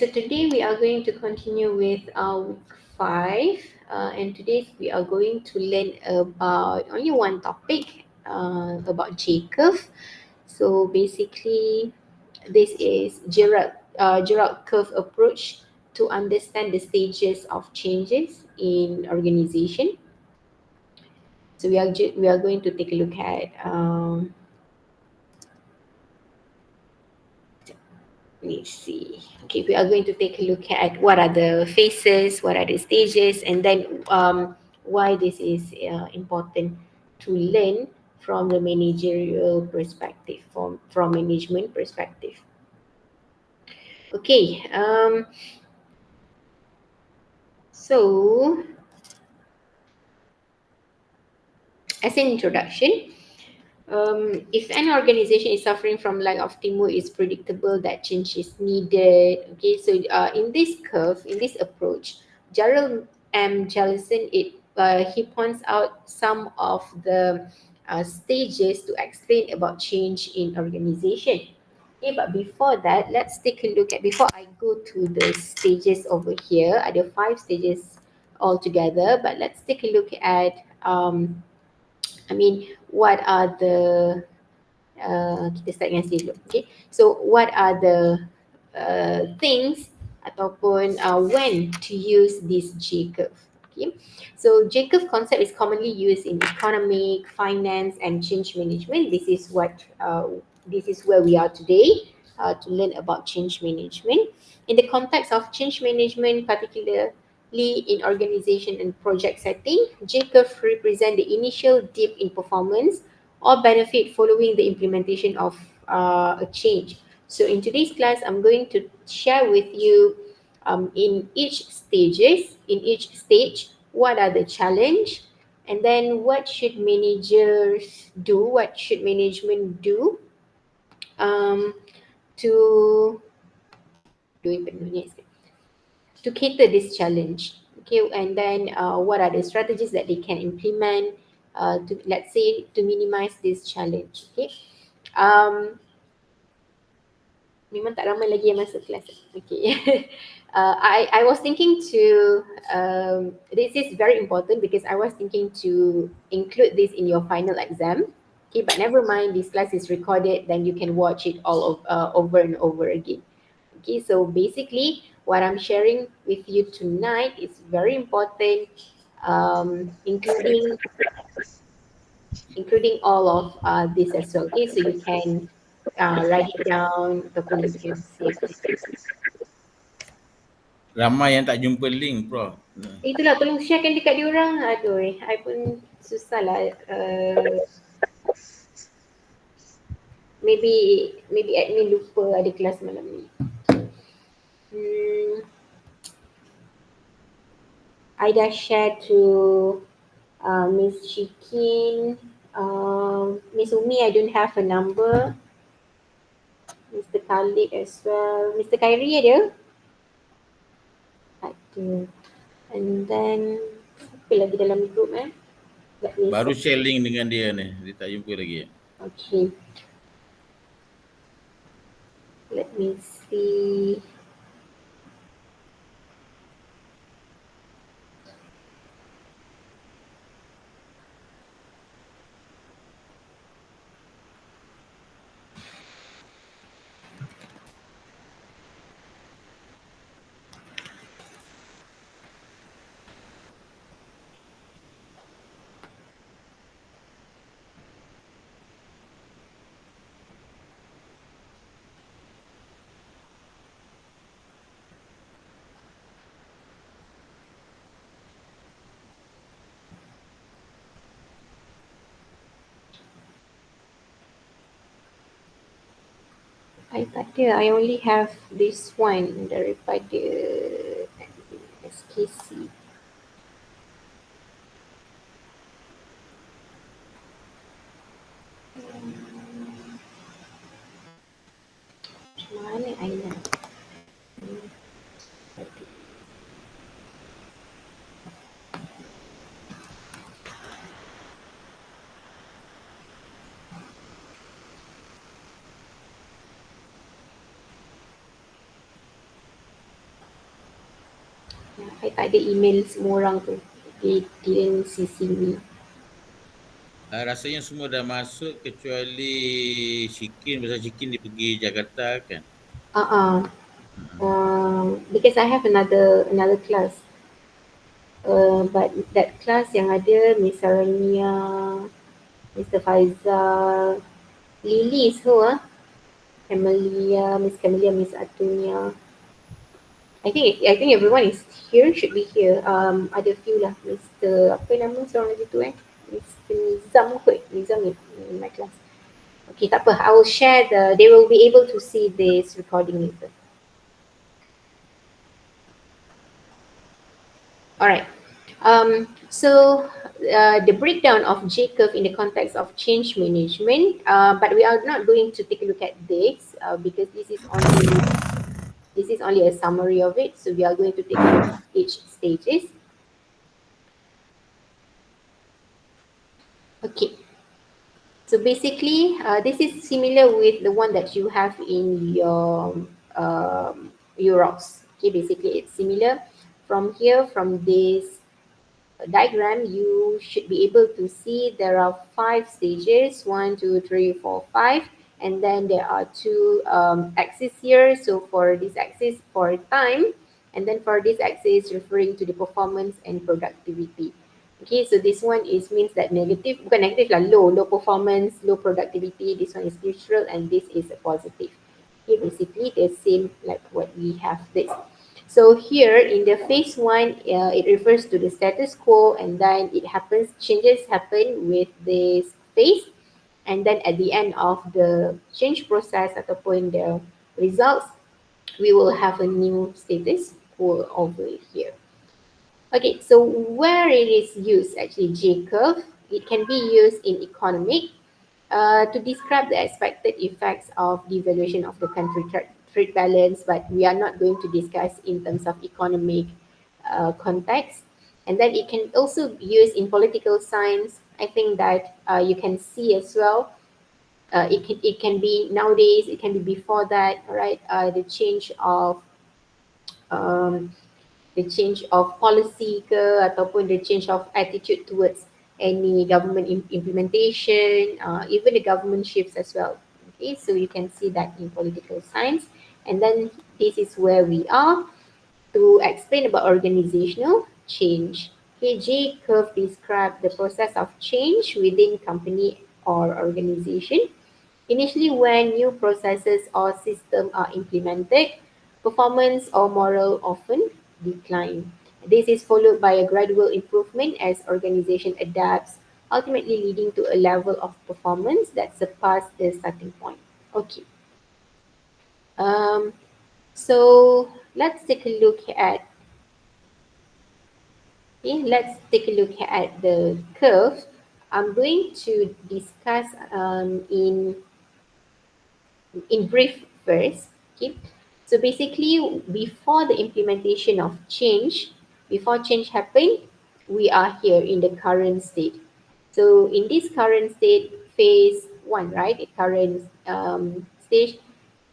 so today we are going to continue with week 5, and today we are going to learn about only one topic about J curve. So basically, this is Gerald curve approach to understand the stages of changes in organization. So we are going to take a look at let's see. Okay, we are going to take a look at what are the phases, what are the stages, and then why this is important to learn from the managerial perspective, from management perspective. Okay, so as an introduction, if an organization is suffering from lack of teamwork, it's predictable that change is needed. Okay, so in this curve, in this approach, Gerald M. Jellison, he points out some of the stages to explain about change in organization. Okay, but before that, let's take a look at, before I go to the stages over here, are there 5 stages altogether, but let's take a look at what are the kita start dengan sini dulu. Okay, so what are the things ataupun when to use this J curve. Okay, so J curve concept is commonly used in economic, finance, and change management. This is where we are today to learn about change management. In the context of change management, particularly in organization and project setting, J curve represent the initial dip in performance or benefit following the implementation of a change. So in today's class, I'm going to share with you in each stage, what are the challenge, and then what should managers do, what should management do um, to to cater this challenge. Okay, and then what are the strategies that they can implement to, let's say, to minimize this challenge. Okay, um, memang tak ramai lagi yang masuk kelas. Okay. I was thinking to, this is very important because I was thinking to include this in your final exam. Okay, but never mind, this class is recorded, then you can watch it over and over again. Okay, so basically, what I'm sharing with you tonight is very important, including all of this as well. Okay, so you can write it down ataupun you can save it. Ramai yang tak jumpa link, Prof. Itulah, tolong sharekan dekat diorang. Aduh, I pun susah lah. Maybe admin lupa ada kelas malam ni. I dah share to Miss Shikin, Miss Umi, I don't have a number. Mr. Khalid as well. Mr. Khairi ada? Ada. And then, apa lagi dalam group Baru share link dengan dia ni. Dia tak jumpa lagi. Okay. Let me see. I tak ada. I only have this one daripada SKC. Mana Aina? I tak ada email semua orang tu. They didn't CC me. Rasanya semua dah masuk kecuali Shikin. Pasal Shikin dia pergi Jakarta kan. Uh-uh. Because I have another class. But that class yang ada Miss Sarania, Mr. Faizal, Lily is who ah? Camelia, Miss Atunya. I think everyone is here, should be here. Ada few lah, Mr. apa nama seorang lagi tu Mr. Nizam kot, Nizam in my class. Okay, tak apa. I will share they will be able to see this recording later. Alright. So the breakdown of J curve in the context of change management, but we are not going to take a look at this because this is only a summary of it. So we are going to take a look at each stages. Okay. So basically, this is similar with the one that you have in your UROS. Okay, basically it's similar. From here, from this diagram, you should be able to see there are 5 stages, 1, 2, 3, 4, 5, and then there are 2 axes here. So for this axis for time, and then for this axis referring to the performance and productivity. Okay, so this one is means that negative, bukan negative lah, low performance, low productivity. This one is neutral, and this is a positive. Okay, basically the same like what we have this. So here in the phase one, it refers to the status quo, and then changes happen with this phase, and then at the end of the change process ataupun the results, we will have a new status quo over here. Okay, so where it is used actually, J curve, it can be used in economic to describe the expected effects of devaluation of the country trade balance, but we are not going to discuss in terms of economic context. And then it can also be used in political science. I think that you can see as well. It can be nowadays. It can be before that. Right? Um, the change of policy ke ataupun the change of attitude towards any government implementation, even the government shifts as well. Okay, so you can see that in political science. And then this is where we are to explain about organizational change. Okay, J curve describes the process of change within company or organization. Initially, when new processes or systems are implemented, performance or morale often decline. This is followed by a gradual improvement as organization adapts, ultimately leading to a level of performance that surpasses the starting point. Okay. Um, so let's take a look at the curve. I'm going to discuss in brief first. Okay, so basically before the implementation of change, before change happened, we are here in the current state. So in this current state, phase one, right, the current stage.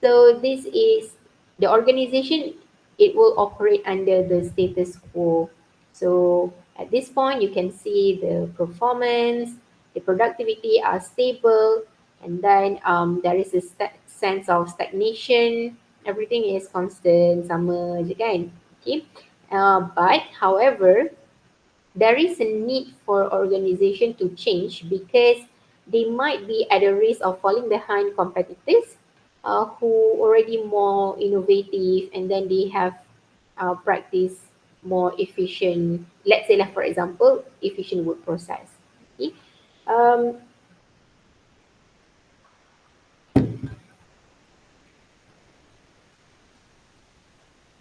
So this is the organization, it will operate under the status quo. So at this point you can see the performance, the productivity are stable, and then there is a sense of stagnation. Everything is constant, sama je kan. Okay. But however, there is a need for organization to change because they might be at a risk of falling behind competitors who already more innovative, and then they have practice more efficient, let's say like for example, efficient work process. Okay. Um,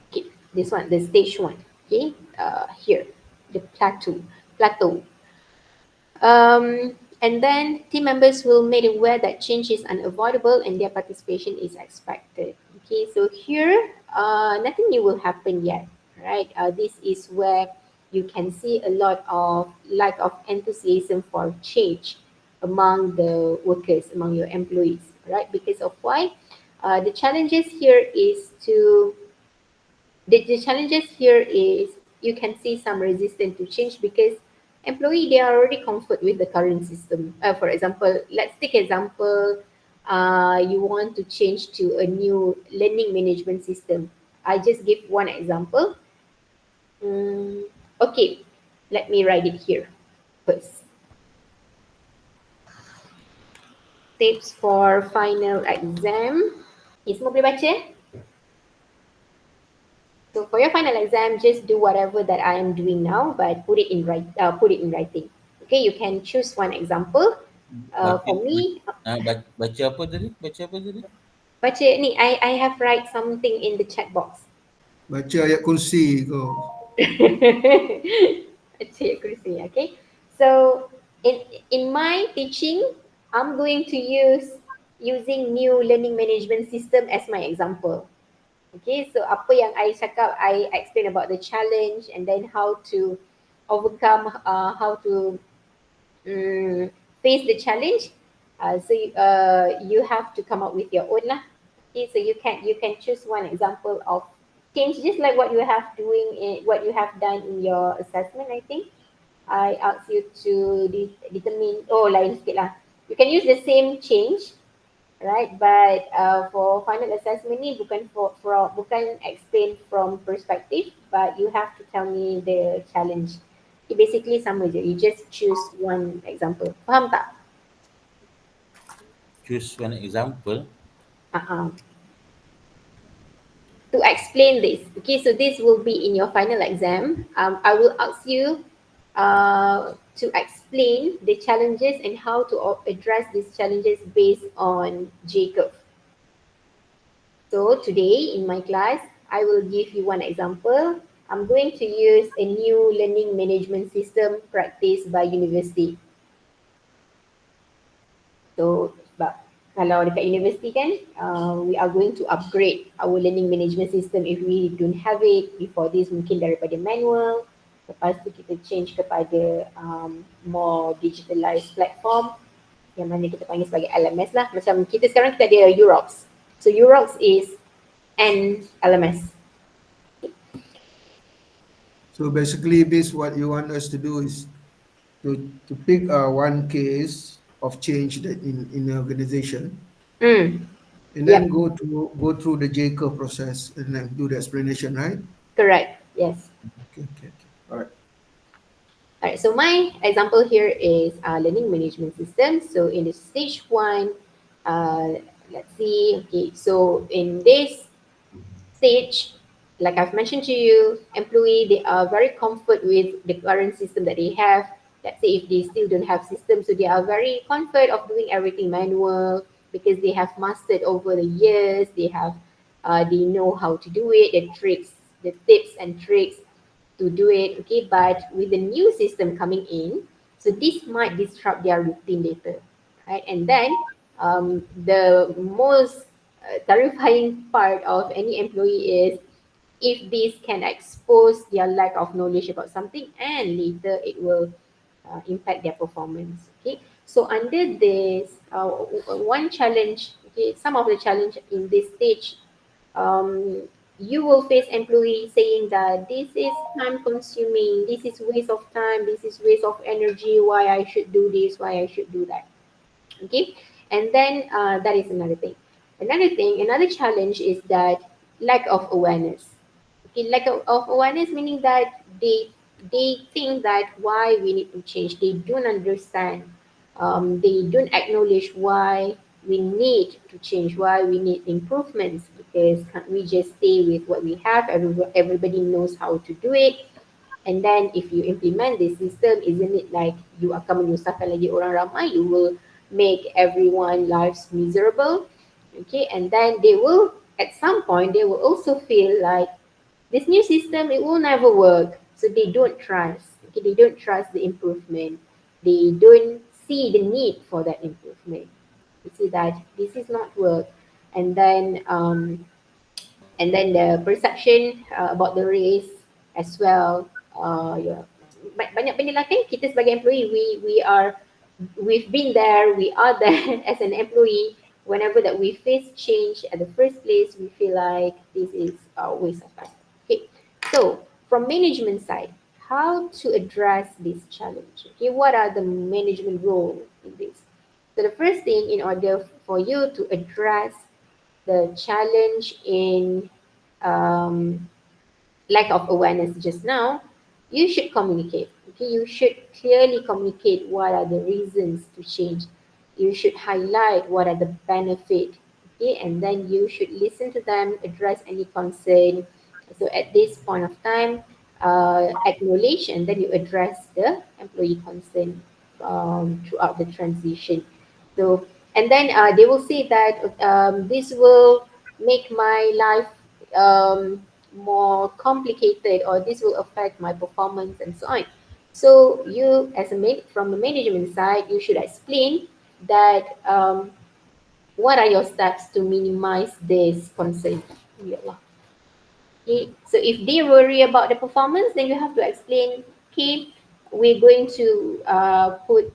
okay, this one, the stage one. Okay, here, the plateau. And then team members will made aware that change is unavoidable and their participation is expected. Okay, so here, nothing new will happen yet, right? This is where you can see a lot of lack of enthusiasm for change among the workers, among your employees, right? Because of why? The challenges here is you can see some resistance to change because employee they are already comfort with the current system. For example, let's take example, you want to change to a new learning management system. I just give one example. Mm, okay, let me write it here first. Tips for final exam. Ni semua boleh baca? So for your final exam, just do whatever that I am doing now, but put it in writing. Okay, you can choose one example. Baki, For me, baca apa tadi? Baca apa tadi? baca ni, I have write something in the chat box. Baca ayat kursi kau. Baca kursi, okay. So in my teaching, I'm going to using new learning management system as my example. Okay, so apa yang I cakap, I explain about the challenge and then how to overcome, how to um, face the challenge. You have to come up with your own lah. Okay, so you can choose one example of change, just like what you have what you have done in your assessment. I think I asked you to determine. Oh, lain sikit lah. You can use the same change, right? But for final assessment ni bukan explain from perspective, but you have to tell me the challenge. It basically sama je. You just choose one example. Faham tak? Choose one example. Uh-uh. To explain this. Okay, so this will be in your final exam. I will ask you to explain the challenges and how to address these challenges based on J curve. So today in my class, I will give you one example. I'm going to use a new learning management system practiced by university. So sebab kalau dekat universiti kan, we are going to upgrade our learning management system if we don't have it. Before this mungkin daripada manual, lepas tu kita change kepada more digitalized platform yang mana kita panggil sebagai LMS lah. Macam kita sekarang kita ada Eurox. So Eurox is an LMS. So basically, this what you want us to do is to pick one case of change that in the organization, Mm, and then yep, go through the J curve process and then do the explanation, right? correct. Yes. Okay. All right. Alright, so my example here is learning management system. So in the stage one, let's see. Okay, so in this stage, like I've mentioned to you, employee they are very comfort with the current system that they have. Let's say if they still don't have system, so they are very comfort of doing everything manual because they have mastered over the years. They know how to do it, the tricks, the tips and tricks to do it. Okay, but with the new system coming in, so this might disrupt their routine later, right? And then the most terrifying part of any employee is if this can expose their lack of knowledge about something and later it will impact their performance. Okay, so under this one challenge, okay, some of the challenge in this stage, um, you will face employees saying that this is time consuming, this is waste of time, this is waste of energy, why I should do this, why I should do that. Okay, and then that is another thing. Another challenge is that lack of awareness. Okay, lack of awareness meaning that they think that why we need to change. They don't understand. They don't acknowledge why we need to change, why we need improvements. Because can't we just stay with what we have? Everybody knows how to do it. And then if you implement this system, isn't it like you akan menyusahkan lagi orang ramai? You will make everyone lives miserable. Okay, and then they will at some point they will also feel like this new system it will never work. So they don't trust. Okay, they don't trust the improvement. They don't see the need for that improvement. You see that this is not work, and then the perception about the race as well. Yeah. Banyak benda lah kan kita sebagai employee we've been there, we are there as an employee. Whenever that we face change at the first place, we feel like this is a waste of time. Okay, so from management side, how to address this challenge. Okay, what are the management role in this? So the first thing, in order for you to address the challenge in um, lack of awareness just now, you should communicate. Okay, you should clearly communicate what are the reasons to change. You should highlight what are the benefit. Okay, and then you should listen to them, address any concern. So at this point of time, acknowledge and then you address the employee concern throughout the transition. So and then they will say that this will make my life more complicated, or this will affect my performance and so on. So you, as a from the management side, you should explain that what are your steps to minimize this concern. Ya Allah. Okay. So if they worry about the performance, then you have to explain, okay, we're going to put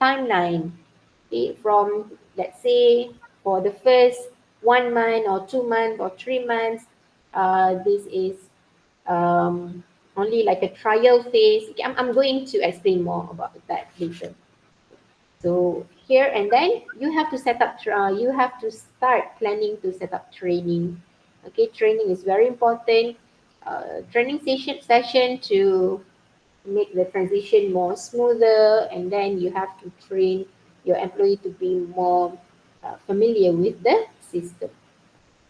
timeline, okay, from, let's say, for the first 1 month or 2 months or 3 months, this is um, only like a trial phase. Okay, I'm going to explain more about that later. So here and then you have to set up, you have to start planning to set up training. Okay, training is very important. Training session to make the transition more smoother, and then you have to train your employee to be more familiar with the system,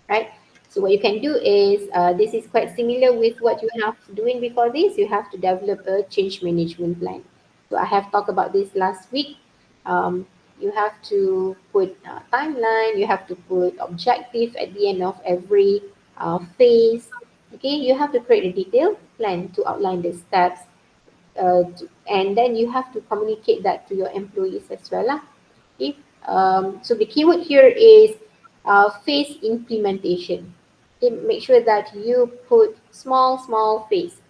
right? So what you can do is, this is quite similar with what you have doing before this. You have to develop a change management plan. So I have talked about this last week. You have to put timeline. You have to put objective at the end of every phase. Okay, you have to create a detailed plan to outline the steps, and then you have to communicate that to your employees as well lah. Okay. So the keyword here is phase implementation. Okay, make sure that you put small phase.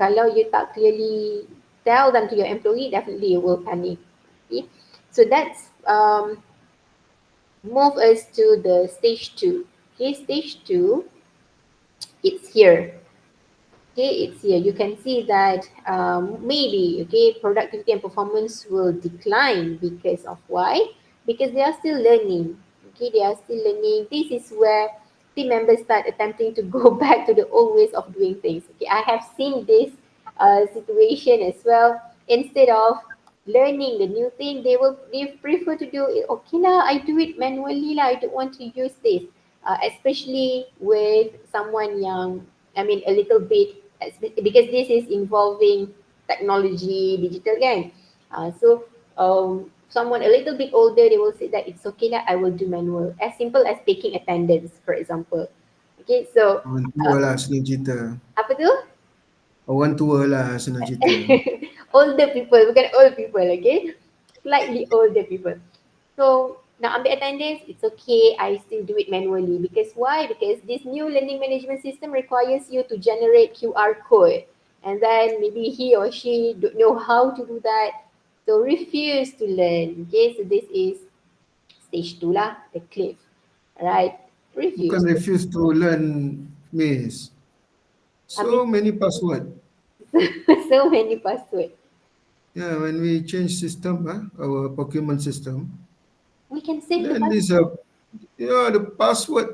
Kalau you tak clearly tell them to your employee, definitely you will panic. Okay. So that's move us to the stage two. Okay, stage two, it's here. Okay, it's here. You can see that maybe, okay, productivity and performance will decline because of why? Because they are still learning. Okay, they are still learning. This is where team members start attempting to go back to the old ways of doing things. Okay, I have seen this situation as well. Instead of learning the new thing, they prefer to do it. Okay lah, I do it manually lah. I don't want to use this. Especially with someone young, I mean, a little bit, because this is involving technology, digital kan. Someone a little bit older, they will say that it's okay that I will do manual. As simple as taking attendance, for example. Okay, so Orang tua lah senang cerita. apa tu? Orang tua lah senang cerita. Older people, bukan old people, okay? Slightly older people. So nak ambil attendance, it's okay. I still do it manually. Because why? Because this new learning management system requires you to generate QR code. And then maybe he or she don't know how to do that. So refuse to learn. Okay, so this is stage two lah, the cliff. Right? Bukan Refuse. refuse to learn, Miss. Habis So many password. so many password. Yeah, when we change system, our procurement system, We can save the then password. this, the password.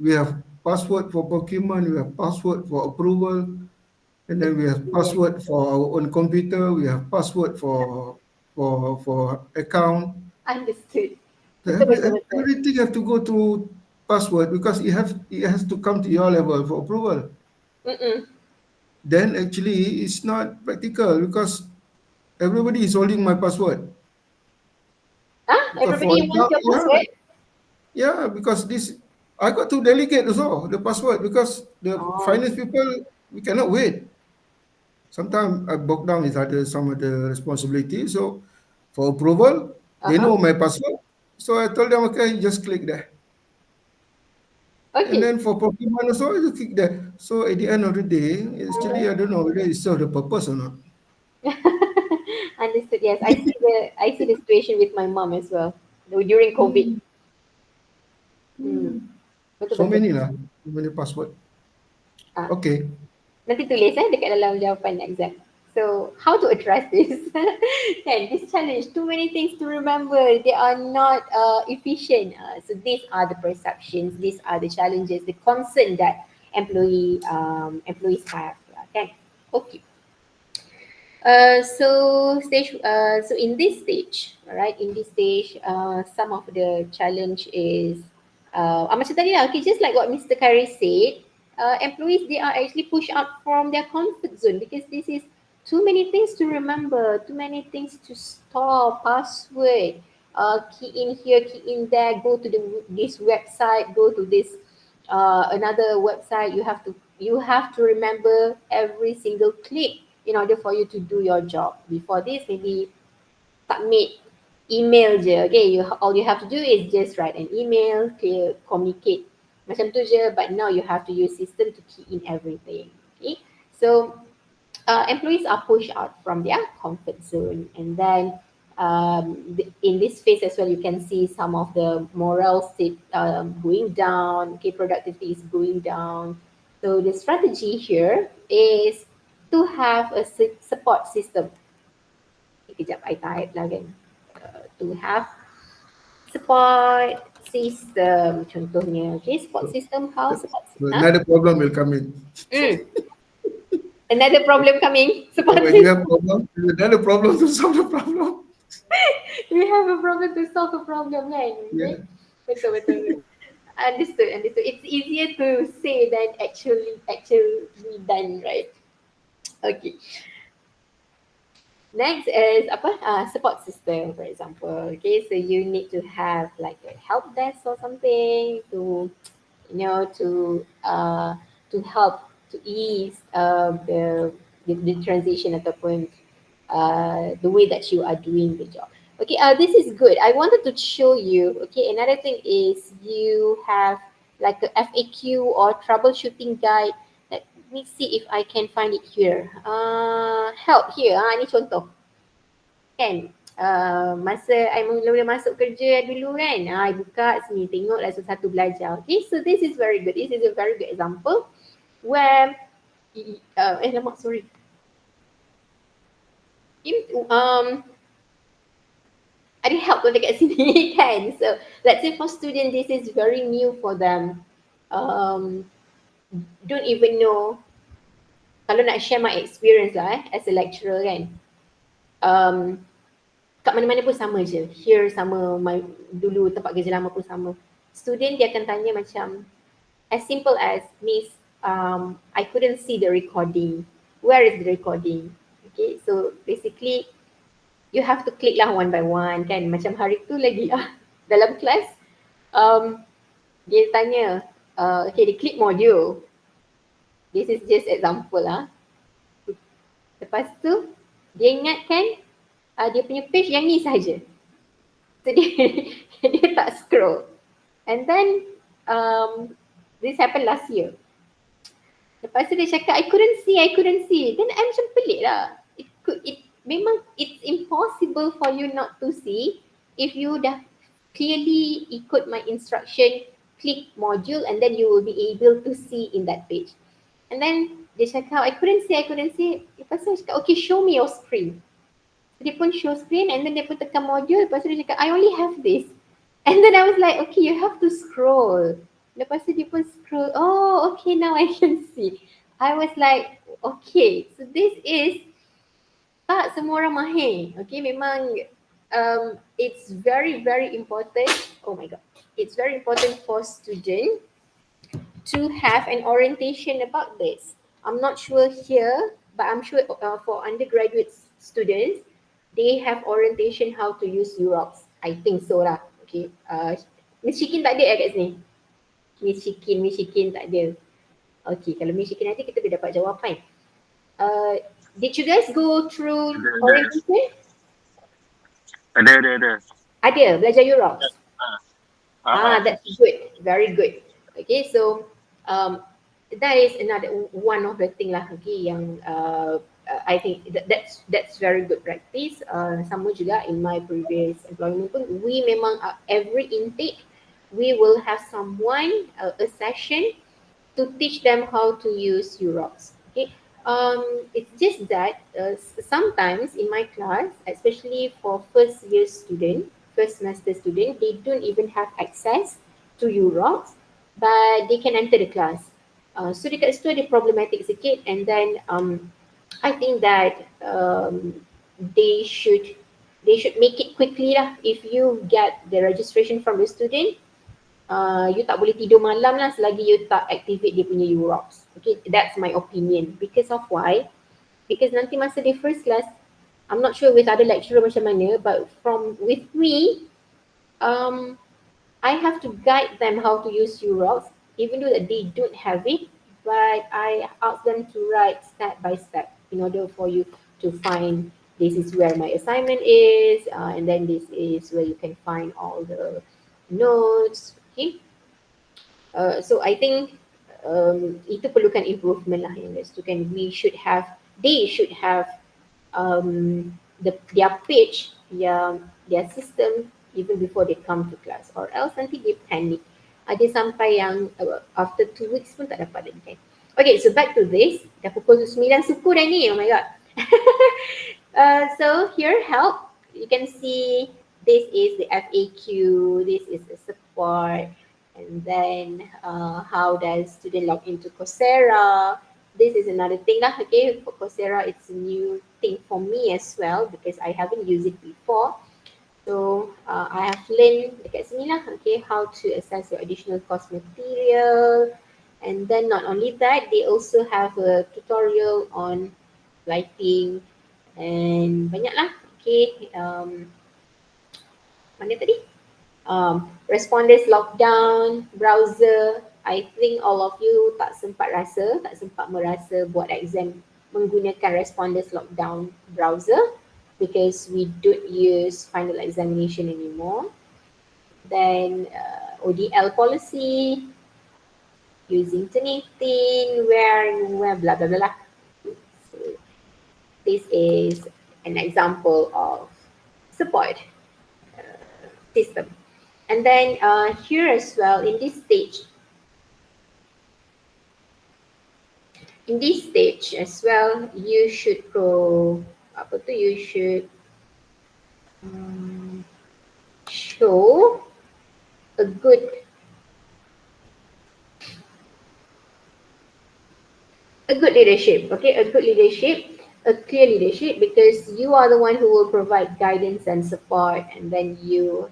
We have password for procurement, we have password for approval, and then we have Yes, password for our own computer, we have password for account. understood. So Betul, betul, betul. everything have to go through password because it has to come to your level for approval. Mm-mm. Then actually it's not practical because everybody is holding my password. Ah, Because for everybody wants account, your password? yeah, because this I got to delegate also the password because the Oh, finance people we cannot wait. Sometimes I broke down with some of the responsibility. So for approval, they uh-huh. know my password. So I told them, okay, just click there. And Okay. then for procurement also, you click there. So at the end of the day, actually, I don't know whether it serve the purpose or not. Understood. Yes, I see the situation with my mom as well. Though during COVID. Hmm. Betul So betul. many lah, so many password. Ah, Okay. Nanti tulis dekat dalam jawapan exam. So how to address this? Kan, this challenge, too many things to remember. They are not efficient. So these are the perceptions. These are the challenges, the concern that employees have. Kan? Okay. So in this stage, right? In this stage, some of the challenge is macam tadi lah. Okay, just like what Mr. Kari said, employees, they are actually pushed out from their comfort zone because this is too many things to remember, too many things to store, password, key in here, key in there, go to this website, go to this another website. You have to remember every single click in order for you to do your job. Before this, maybe submit email je. Okay, all you have to do is just write an email, communicate macam tu je. But now you have to use system to key in everything. Okay, so employees are pushed out from their comfort zone, and then in this phase as well, you can see some of the morale state going down. Okay, productivity is going down. So the strategy here is to have a support system. Kejap, I type lah kan. To have support system contohnya. Okay, support system, how support system? Another problem will come in. Another problem coming. Support When you have problem, there's another problem to solve the problem. We have a problem to solve a problem, kan? Yeah. Betul. Understood. It's easier to say than actually done, right? Okay. Next is support system, for example. Okay, so you need to have like a help desk or something to, to help to ease the transition ataupun the way that you are doing the job. Okay, this is good. I wanted to show you. Okay, another thing is you have like a FAQ or troubleshooting guide. Let me see if I can find it here. Help here. Ni contoh. Kan? Masa I mula-mula masuk kerja dulu kan, I buka sini, tengok satu belajar. Okay, so this is very good. This is a very good example where, sorry. Ada help pun dekat sini kan. So let's say for student, this is very new for them. Don't even know. Kalau nak share my experience lah as a lecturer kan. Kat mana-mana pun sama je. Here sama, dulu tempat kerja lama pun sama. Student dia akan tanya macam, as simple as, Miss, I couldn't see the recording. Where is the recording? Okay, so basically, you have to click lah one by one kan. Macam hari tu lagi dalam kelas, dia tanya, okay, dia click module. This is just example lah. Lepas tu, dia ingatkan dia punya page yang ni saja. So dia tak scroll. And then, this happened last year. Lepas tu dia cakap, I couldn't see. Then I macam pelik lah. Memang it's impossible for you not to see if you dah clearly ikut my instruction, click module, and then you will be able to see in that page. And then dia cakap, I couldn't see. Lepas tu dia cakap, okay, show me your screen. So, dia pun show screen, and then dia pun tekan module. Lepas tu dia cakap, I only have this. And then I was like, okay, you have to scroll. Lepas tu dia pun scroll, oh, okay, now I can see. I was like, okay, so this is tak semua orang mahir. Okay, memang it's very, very important. Oh my God. It's very important for students to have an orientation about this. I'm not sure here, but I'm sure for undergraduate students, they have orientation how to use Xerox. I think so lah. Okay. Miss Shikin tak ada kat sini? Miss Shikin tak ada. Okay, kalau Miss Shikin nanti kita boleh dapat jawapan. Did you guys go through orientation? Ada. Ada, belajar Xerox. That's good. Very good. Okay, so that is another one of the thing lah. Okay, yang I think that's very good practice. Sama juga in my previous employment pun, we memang every intake we will have someone a session to teach them how to use Xerox. Okay. It's just that sometimes in my class, especially for first year student, first semester student, they don't even have access to UROX, but they can enter the class. So dekat situ ada problematic sikit, and then I think that they should they should make it quickly lah. If you get the registration from the student, you tak boleh tidur malam lah selagi you tak activate dia punya UROX. Okay, that's my opinion. Because of why? Because nanti masa dia first class, I'm not sure with other lecturer macam mana, but from with me, um, I have to guide them how to use UROX, even though that they don't have it, but I ask them to write step by step in order for you to find this is where my assignment is, and then this is where you can find all the notes. Okay, so I think itu perlukan improvement lah yang tu kan. They should have their page, their system even before they come to class, or else nanti they panic. Ada sampai yang after 2 weeks pun tak dapat lagi kan. Okay, so back to this. Dah pukul 9 suku dah ni, oh my god. So here help, you can see this is the FAQ, this is the support, and then how does student log into Coursera. This is another thing lah, okay, for Coursera it's a new thing for me as well because I haven't used it before. So I have learned dekat sini lah, okay, how to access your additional course material. And then not only that, they also have a tutorial on lighting and banyak lah, okay. Mana tadi? Responders lockdown, browser. I think all of you tak sempat merasa buat exam menggunakan responders lockdown browser because we don't use final examination anymore. Then ODL policy, using Turnitin, where blah blah blah blah. So this is an example of support system. And then here as well, in this stage as well, you should show a good leadership, okay, a good leadership, a clear leadership, because you are the one who will provide guidance and support, and then you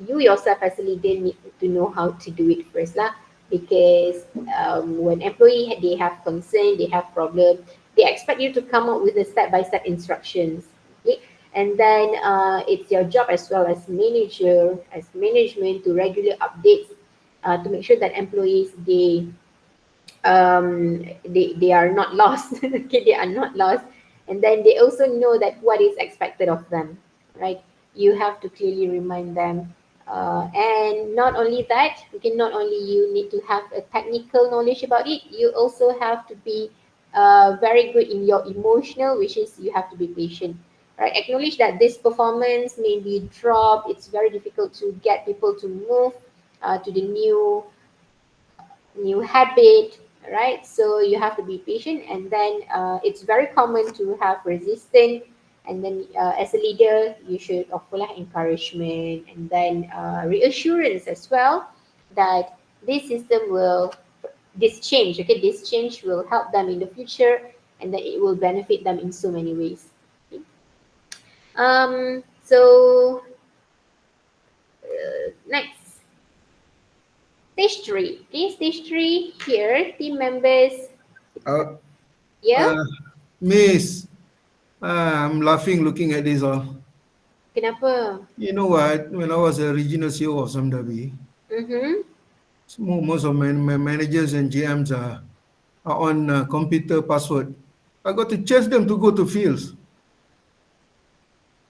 yourself as a leader need to know how to do it first lah. Because when employee they have concern, they have problem, they expect you to come up with the step-by-step instructions, okay? And then it's your job as well as management to regular updates to make sure that employees they are not lost. Okay, they are not lost, and then they also know that what is expected of them, right? You have to clearly remind them, and not only that, okay, not only you need to have a technical knowledge about it, you also have to be very good in your emotional, which is you have to be patient, right? Acknowledge that this performance may be dropped, it's very difficult to get people to move to the new habit, right? So you have to be patient, and then it's very common to have resistance. And then as a leader, you should offer like encouragement and then reassurance as well that this change, okay, this change will help them in the future, and that it will benefit them in so many ways. Okay. So next. Stage 3. Okay, stage 3 here, team members. Uh, Yeah, uh, Miss, I'm laughing looking at this all. kenapa? You know what? When I was a regional CEO of Samdabi, Mm-hmm. most of my managers and GMs are on computer password. I got to chase them to go to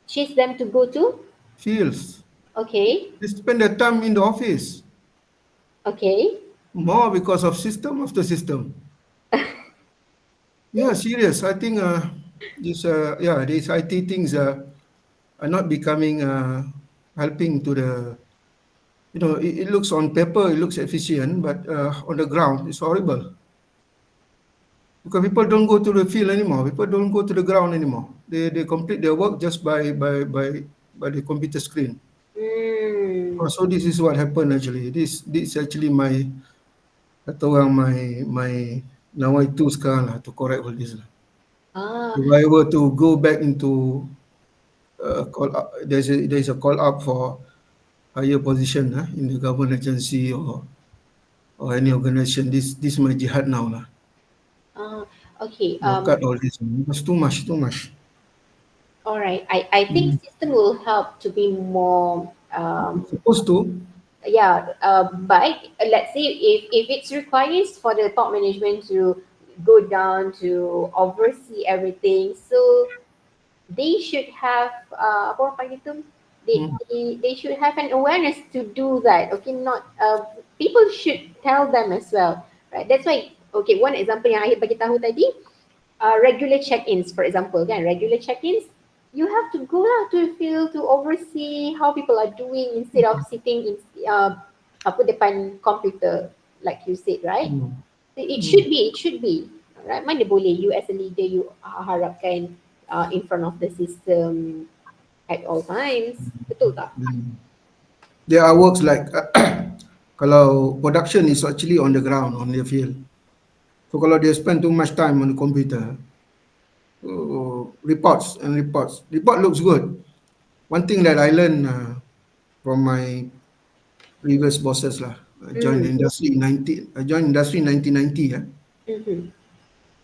Chase them to go to? fields. Okay, They spend their time in the office okay. more because of system after system. Yeah, serious. I think these IT things are not becoming helping to the. It looks on paper, it looks efficient, but on the ground, it's horrible. because people don't go to the field anymore. People don't go to the ground anymore. They complete their work just by the computer screen. Hmm. Oh, so this is what happened actually. This actually my kata orang my nawaitu sekarang lah to correct all this lah. Ah, If I were to go back into call up, there's a call up for higher position in the government agency or any organization. This my jihad now lah. ah, okay. Cut all this. It's too much, too much. All right. I think Mm. system will help to be more It's supposed to. yeah, but let's say if it requires for the top management to go down to oversee everything, so they should have apa orang panggil tu, Mm. they should have an awareness to do that. Okay, not people should tell them as well, right? That's why, okay, one example yang I bagi tahu tadi, regular check-ins, for example, kan, regular check-ins, you have to go lah to the field to oversee how people are doing instead of sitting in apa depan computer, like you said, right? Mm. Mm. It should be, right? Mana boleh you as a leader you harapkan in front of the system at all times, betul tak? Mm. There are works like kalau production is actually on the ground, on the field. So kalau they spend too much time on the computer, reports and reports. Report looks good. One thing that I learned from my previous bosses lah. Mm. I joined industry in 1990. Mm-hmm.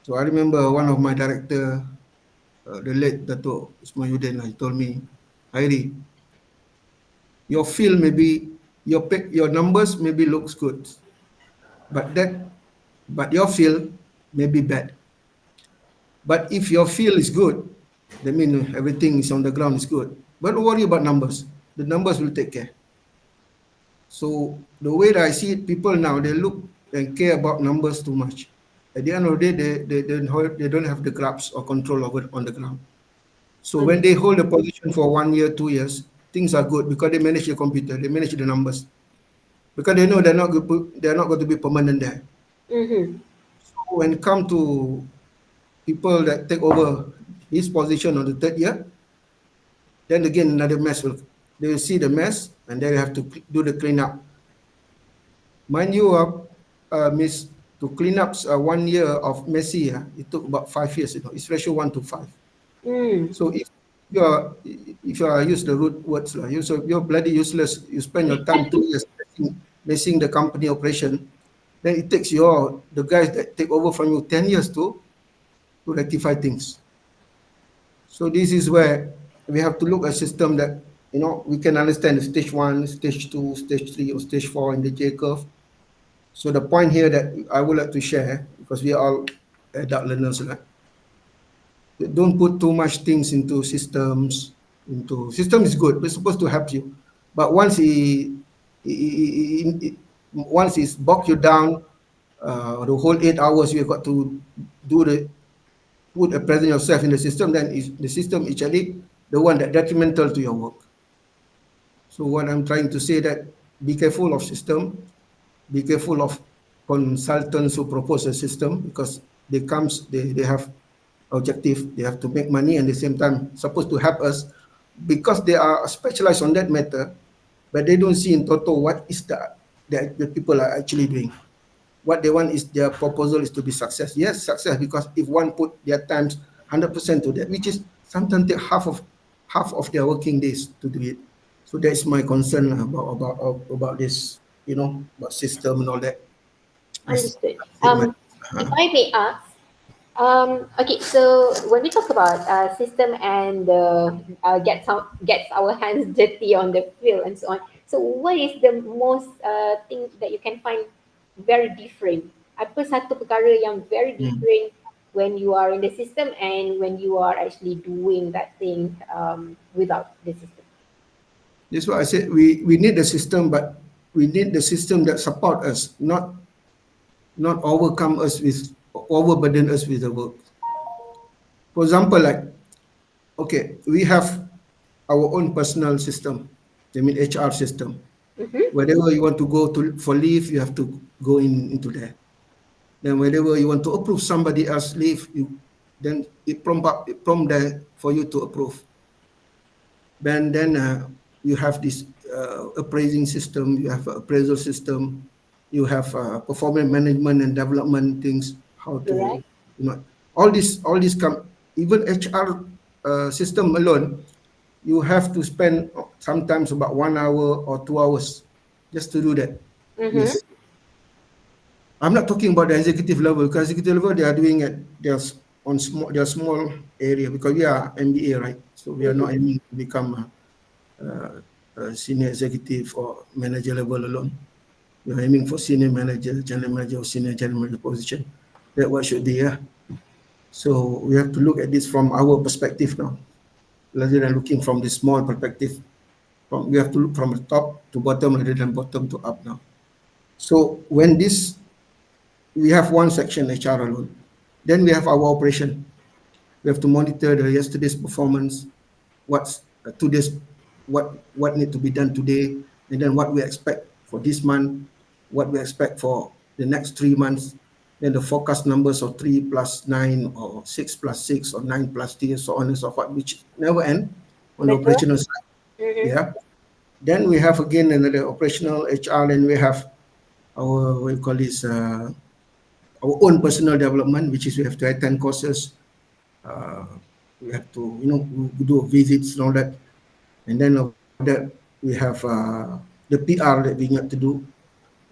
So I remember one of my director, the late Dato' Ismailudin, he told me, Hairi, your field maybe your numbers maybe looks good, but your field may be bad. But if your field is good, that means everything is on the ground is good. But don't worry about numbers. The numbers will take care. So the way that I see it, people now they look and care about numbers too much. At the end of the day, they don't have the grasp or control of it on the ground. So when they hold a position for 1 year, 2 years, things are good because they manage the computer, they manage the numbers. Because they know they're not going to be permanent there. Mm-hmm. So when it come to people that take over his position on the third year, then again another mess will they will see the mess and they have to do the cleanup. Mind you, Miss, to clean up 1 year of messy, it took about 5 years. It's ratio 1 to 5. Mm. So if you are use the root words, you're bloody useless. You spend your time 2 years messing the company operation, then it takes the guys that take over from you 10 years to rectify things. So this is where we have to look at a system that we can understand the stage 1, stage 2, stage 3, or stage 4 in the J curve. So the point here that I would like to share, because we are all adult learners, right? Don't put too much things into systems. System is good, it's supposed to help you, but once it's bogged you down, the whole 8 hours you got to do put a present yourself in the system, then the system is actually the one that detrimental to your work. So what I'm trying to say that be careful of system, be careful of consultants who propose a system, because they have objective, they have to make money and at the same time supposed to help us because they are specialized on that matter, but they don't see in total what is the people are actually doing. What they want is their proposal is to be success. Yes, success, because if one put their times 100% to that, which is sometimes take half of their working days to do it. So that's my concern about this, about system and all that. That's Understood. my If I may ask, okay, so when we talk about system and gets our hands dirty on the field and so on, so what is the most thing that you can find very different? Apa satu perkara yang very Mm. different when you are in the system and when you are actually doing that thing without the system? That's why I said we need the system, but we need the system that support us, not overburden us with the work. For example, like, okay, we have our own personal system, I mean HR system. Mm-hmm. Wherever you want to go for leave, you have to go into there. Then whenever you want to approve somebody else leave, then it prompt there for you to approve. Then you have this appraising system, you have appraisal system, you have performance management and development things, how to, Correct. all these come, even HR system alone, you have to spend sometimes about 1 hour or 2 hours just to do that. Mm-hmm. Yes. I'm not talking about the executive level, because executive level they are doing it, their small area, because we are MBA, right? So we are not Mm-hmm. aiming to become a senior executive or manager level alone. We are aiming for senior manager, general manager, or senior general manager position. That what should be, yeah. So we have to look at this from our perspective now, rather than looking from the small perspective. We have to look from the top to bottom rather than bottom to up now. So when this, we have one section HR alone. Then we have our operation. We have to monitor the yesterday's performance, what's today's, what need to be done today, and then what we expect for this month, what we expect for the next 3 months, then the forecast numbers of 3+9 or 6+6 or 9+3, so on and so forth, which never end on the Betul. operational side. Mm-hmm. Yeah. Then we have again another operational HR, and we have our, what you call this, our own personal development, which is we have to attend courses, uh, we have to, do visits and all that. And then after that, we have the PR that we need to do.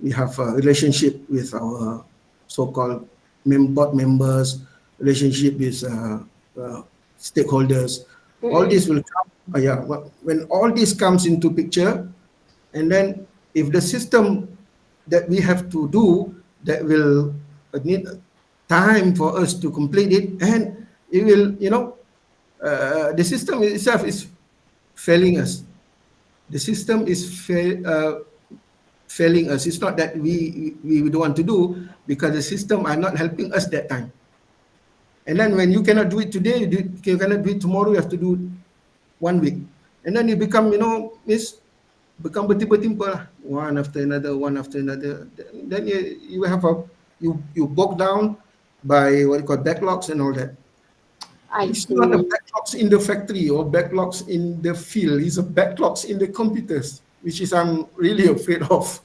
We have a relationship with our so-called board members, relationship with stakeholders. All Mm-hmm. this will come. Yeah, when all this comes into picture, and then if the system that we have to do that will need time for us to complete it, and it will, the system itself is failing us. The system is failing us. It's not that we don't want to do, because the system are not helping us that time. And then when you cannot do it today, you cannot do it tomorrow, you have to do 1 week. And then you become, become bertimpa-timpa lah, one after another. Then you have you bog down by what you call backlogs and all that. I It's not a see. backlogs in the factory or backlogs in the field. It's a backlogs in the computers, which is I'm really afraid of.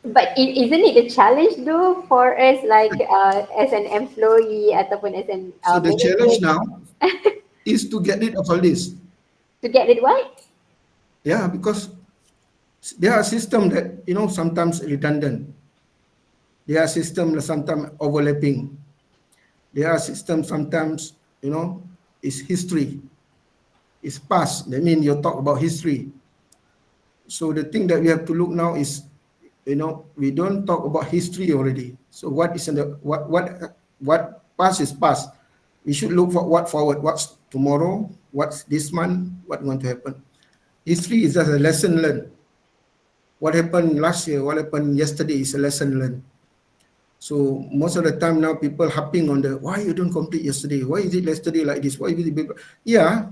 But isn't it a challenge though for us, like as an employee ataupun as an So the challenge management, now is to get rid of all this. to get it right? Yeah, because there are systems that, sometimes redundant. There are systems that sometimes overlapping. There are systems sometimes, is history, is past. That means you talk about history. So the thing that we have to look now is, we don't talk about history already. So what is in the what past is past. We should look for what forward, what's tomorrow, what's this month, what going to happen. History is just a lesson learned. What happened last year, what happened yesterday is a lesson learned. So most of the time now people harping on the why you don't complete yesterday, why is it yesterday like this, why is it yeah,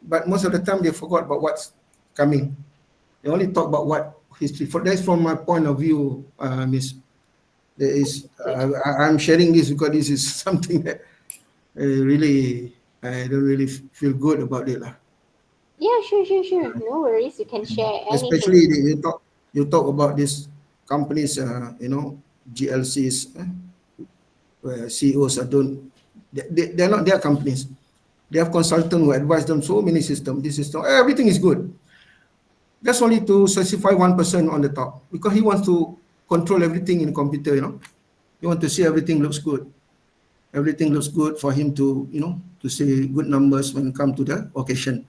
but most of the time they forgot about what's coming. They only talk about what history. For that's from my point of view, Miss. There is I'm sharing this because this is something that really I don't really feel good about it lah. Yeah, sure, sure, sure. No worries. You can share anything. Especially you talk about these companies, GLCs, where CEOs are don't they're not their companies. They have consultants who advise them so many systems. This system, everything is good. That's only to specify one person on the top, because he wants to control everything in the computer. He want to see everything looks good. Everything looks good for him to to say good numbers when it come to the occasion.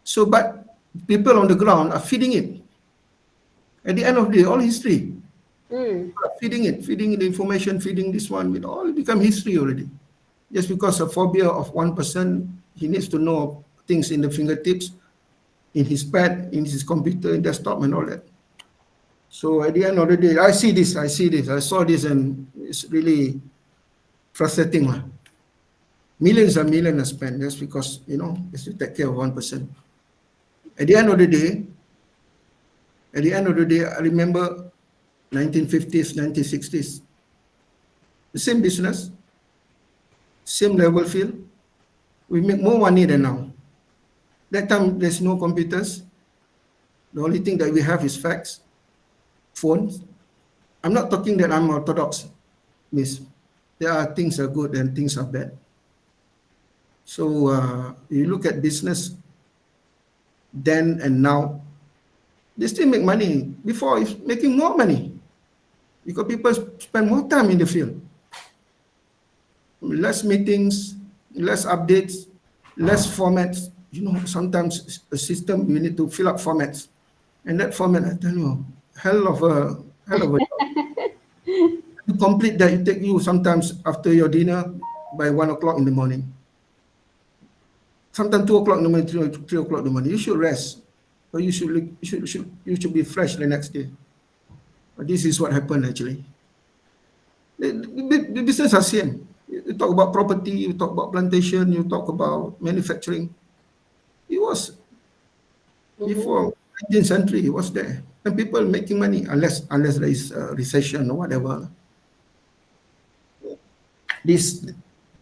So, but people on the ground are feeding it. At the end of the day, all history. Mm. Feeding the information, feeding this one, it all become history already. Just because a phobia of one person, he needs to know things in the fingertips, in his pad, in his computer, in desktop, and all that. So at the end of the day, I saw this, and it's really frustrating. Millions and millions are spent just because, just to take care of one person. At the end of the day, I remember 1950s, 1960s. the same business, same level field. We make more money than now. That time there's no computers. The only thing that we have is fax, phones. I'm not talking that I'm orthodox, miss. There are things are good and things are bad. So you look at business then and now, they still make money. Before it's making more money because people spend more time in the field. Less meetings, less updates, less formats. You know, sometimes a system you need to fill up formats, and that format, I tell you, hell of a job. To complete that, it take you sometimes after your dinner by 1 o'clock in the morning. Sometimes 2 o'clock in the morning, 3 o'clock in the morning. You should rest, but you should be fresh the next day. But this is what happened actually. The business are same. You talk about property, you talk about plantation, you talk about manufacturing. It was Mm-hmm. before 19th century. It was there, and people making money unless there is a recession or whatever. This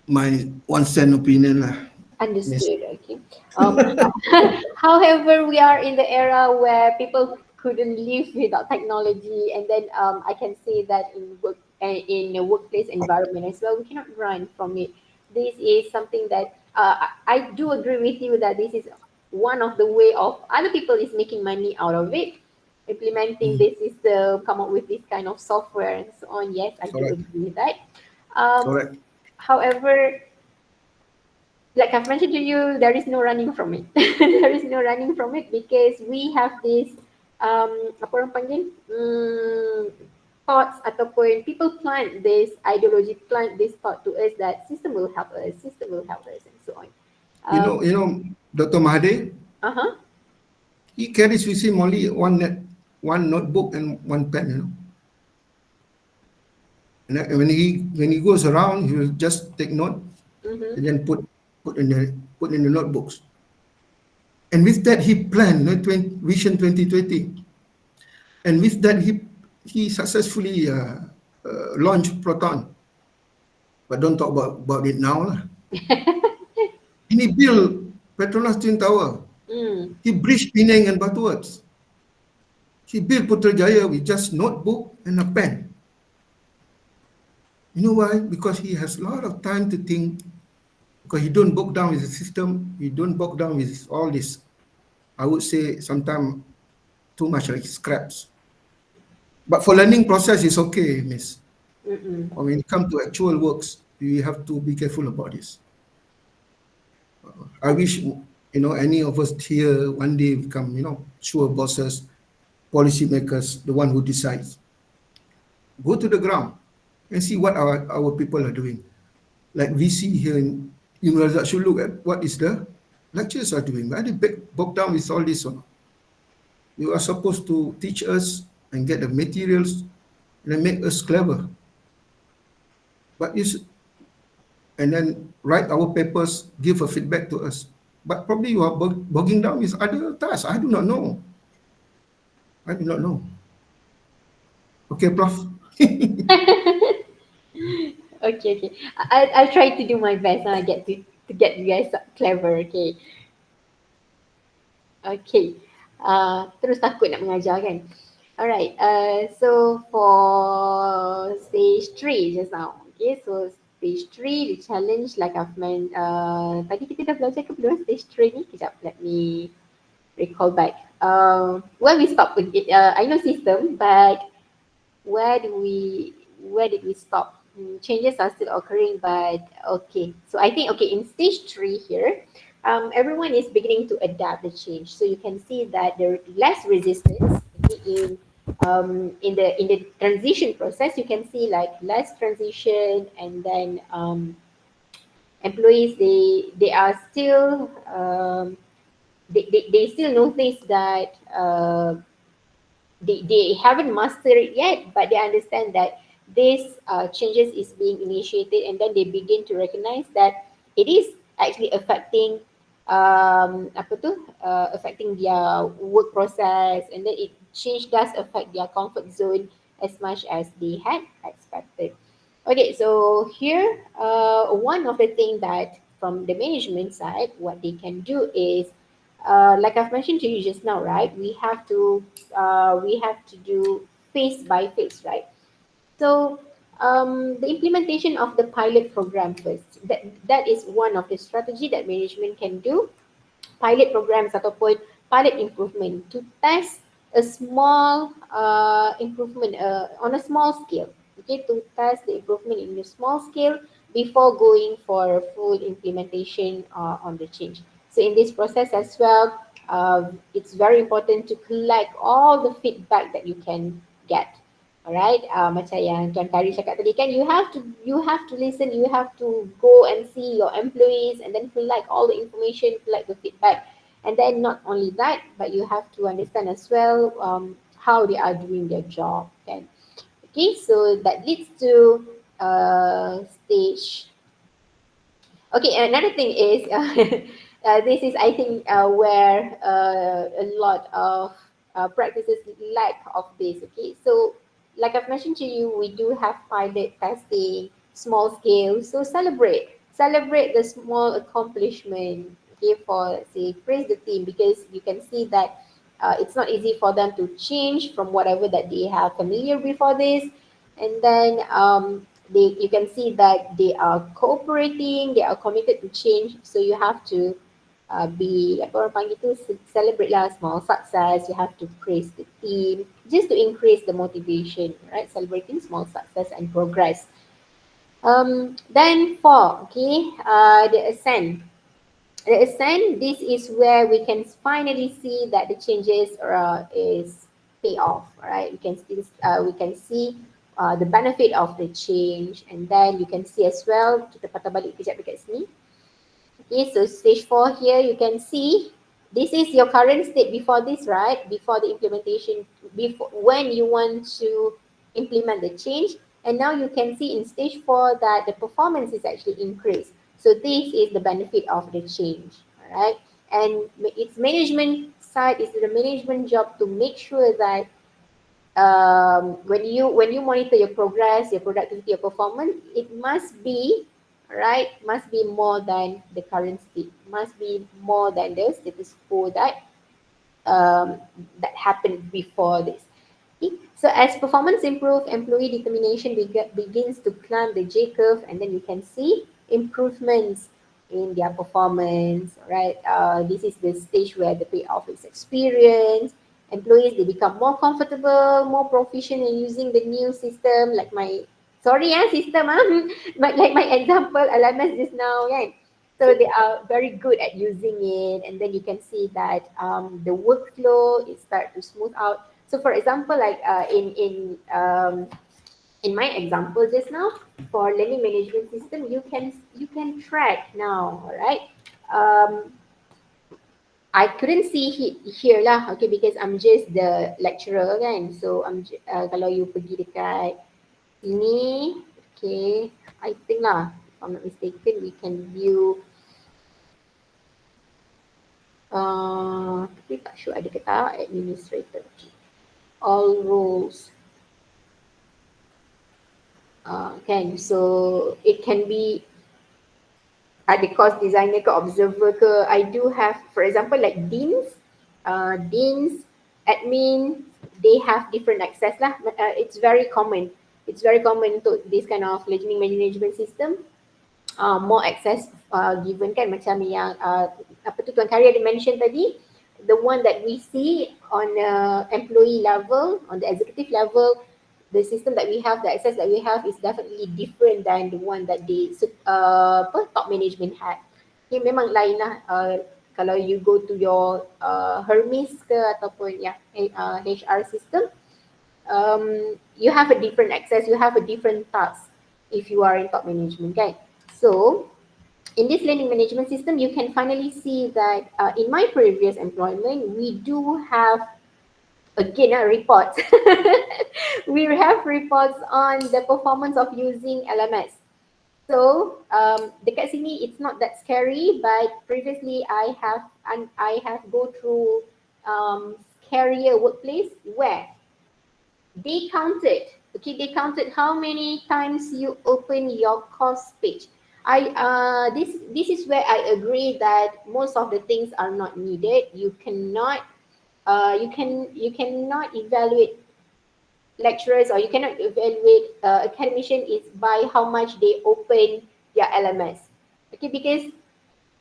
my 1 cent opinion lah. Yes. Understood. Okay. However, we are in the era where people couldn't live without technology, and then I can say that in a workplace environment as well, we cannot run from it. This is something that I do agree with you that this is one of the way of other people is making money out of it, implementing Mm, this system, come up with this kind of software and so on. Yes, I do correct. agree with that. Um, Correct. however, like I've mentioned to you, there is no running from it. There is no running from it because we have this apa orang panggil thoughts ataupun people plant this ideology, plant this thought to us that system will help us, and so on. You Um, know, you know, Dr. Mahathir, uh-huh. he carries with him only one notebook and one pen. And when he goes around, he will just take note Mm-hmm. and then put in the notebooks. And with that, he planned Vision 2020. And with that, he successfully launched Proton. But don't talk about it now lah. And he built Petronas Twin Tower. Mm. He bridged Penang and Batuats. He built Putrajaya with just notebook and a pen. You know why? Because he has a lot of time to think. Because he don't bog down with the system. He don't bog down with all this. I would say sometimes too much like scraps. But for learning process, it's okay, miss. Mm-mm. But when it comes to actual works, you have to be careful about this. I wish any of us here one day become sure bosses, policymakers, the one who decides. Go to the ground and see what our people are doing. Like we see here in University, should look at what is the lecturers are doing. Are they bogged down with all this or not? You are supposed to teach us and get the materials and then make us clever. But and then write our papers, give a feedback to us. But probably you are bogging down with other tasks. I do not know. I do not know. Okay, Prof. Okay, okay. I'll try to do my best and I get to get you guys clever. Okay. Okay. Terus takut nak mengajar kan? Alright. So for stage 3 just now. Okay. So stage 3 the challenge like I've meant. Tadi kita dah belajar ke belum stage 3 ni? Kejap. Let me recall back. Where we stop with it. I know system, but where do we where did we stop? Changes are still occurring, but okay. So I think okay in stage 3 here, everyone is beginning to adapt the change. So you can see that there is less resistance okay, in the transition process. You can see like less transition, and then employees they are still they still notice that they haven't mastered it yet, but they understand that this changes is being initiated, and then they begin to recognize that it is actually affecting apa tu affecting their work process, and then it change does affect their comfort zone as much as they had expected. Okay, so here, one of the things that from the management side, what they can do is, like I've mentioned to you just now, right? We have to do phase by phase, right? So the implementation of the pilot program first. That is one of the strategy that management can do, pilot programs ataupun pilot improvement to test a small improvement on a small scale. Okay, to test the improvement in a small scale before going for full implementation on the change. So in this process as well, it's very important to collect all the feedback that you can get. Alright, macam yang Tuan Kari cakap tadi kan, you have to listen, you have to go and see your employees and then collect all the information, collect the feedback, and then not only that, but you have to understand as well how they are doing their job. Kan? Okay, so that leads to stage. Okay, another thing is this is I think where a lot of practices lack of this. Okay, so like I've mentioned to you, we do have pilot testing, small scale. So celebrate the small accomplishment. Okay, for say praise the team because you can see that it's not easy for them to change from whatever that they have familiar before this, and then you can see that they are cooperating, they are committed to change. So you have to be apa orang panggil tu celebrate lah small success. You have to praise the team just to increase the motivation, right? Celebrating small success and progress. Then four, okay, the ascent. The ascent, this is where we can finally see that the changes is pay off, right? We can see the benefit of the change, and then you can see as well. Kita patah balik kejap dekat sini. Okay, so stage 4 here, you can see this is your current state before this, right? Before the implementation, before when you want to implement the change. And now you can see in stage 4 that the performance is actually increased. So this is the benefit of the change, all right? And it's management side, it's the management job to make sure that when you monitor your progress, your productivity, your performance, it must be right, must be more than the current state, must be more than the status quo um, that happened before this. Okay? So as performance improve, employee determination begins to climb the J curve, and then you can see improvements in their performance. Right, this is the stage where the payoff is experienced. Employees, they become more comfortable, more proficient in using the new system. Like my system, but like my example, LMS just now, right? So they are very good at using it, and then you can see that the workflow is start to smooth out. So for example, like in my example just now, for learning management system, you can track now, all right? I couldn't see here lah, okay, because I'm just the lecturer kan. So kalau you pergi dekat sini, okay, I think lah, if I'm not mistaken, we can view. Tapi tak sure ada ke tak administrator. All roles. Kan, so it can be ada course designer ke observer ke. I do have, for example, like deans, admin, they have different access lah. It's very common. It's very common untuk this kind of learning management system. More access given kan, macam yang apa tu Tuan Kari ada mention tadi, the one that we see on employee level, on the executive level, the system that we have, the access that we have is definitely different than the one that the top management had. Okay, memang lain lah. Kalau you go to your Hermes ke ataupun HR system, you have a different access, you have a different task if you are in top management, kan? So in this learning management system, you can finally see that in my previous employment, we do have again reports. We have reports on the performance of using LMS. So dekat sini it's not that scary, but previously I have go through scarier workplace where They counted. Okay, they counted how many times you open your course page. This is where I agree that most of the things are not needed. You cannot evaluate lecturers, or you cannot evaluate academician is by how much they open their LMS. Okay, because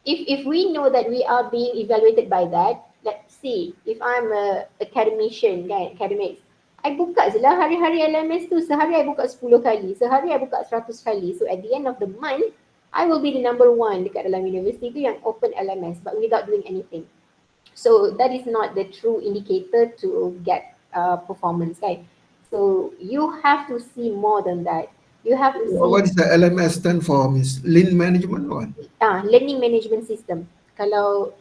if we know that we are being evaluated by that, let's see, if I'm a academician kan, academics, I buka je lah hari-hari LMS tu, sehari I buka 10 kali, sehari I buka 100 kali. So at the end of the month, I will be the number one dekat dalam universiti tu yang open LMS but without doing anything. So that is not the true indicator to get performance, right? So you have to see more than that. You have to What see is the LMS stand for, Miss? Lean management or what? learning management system. Kalau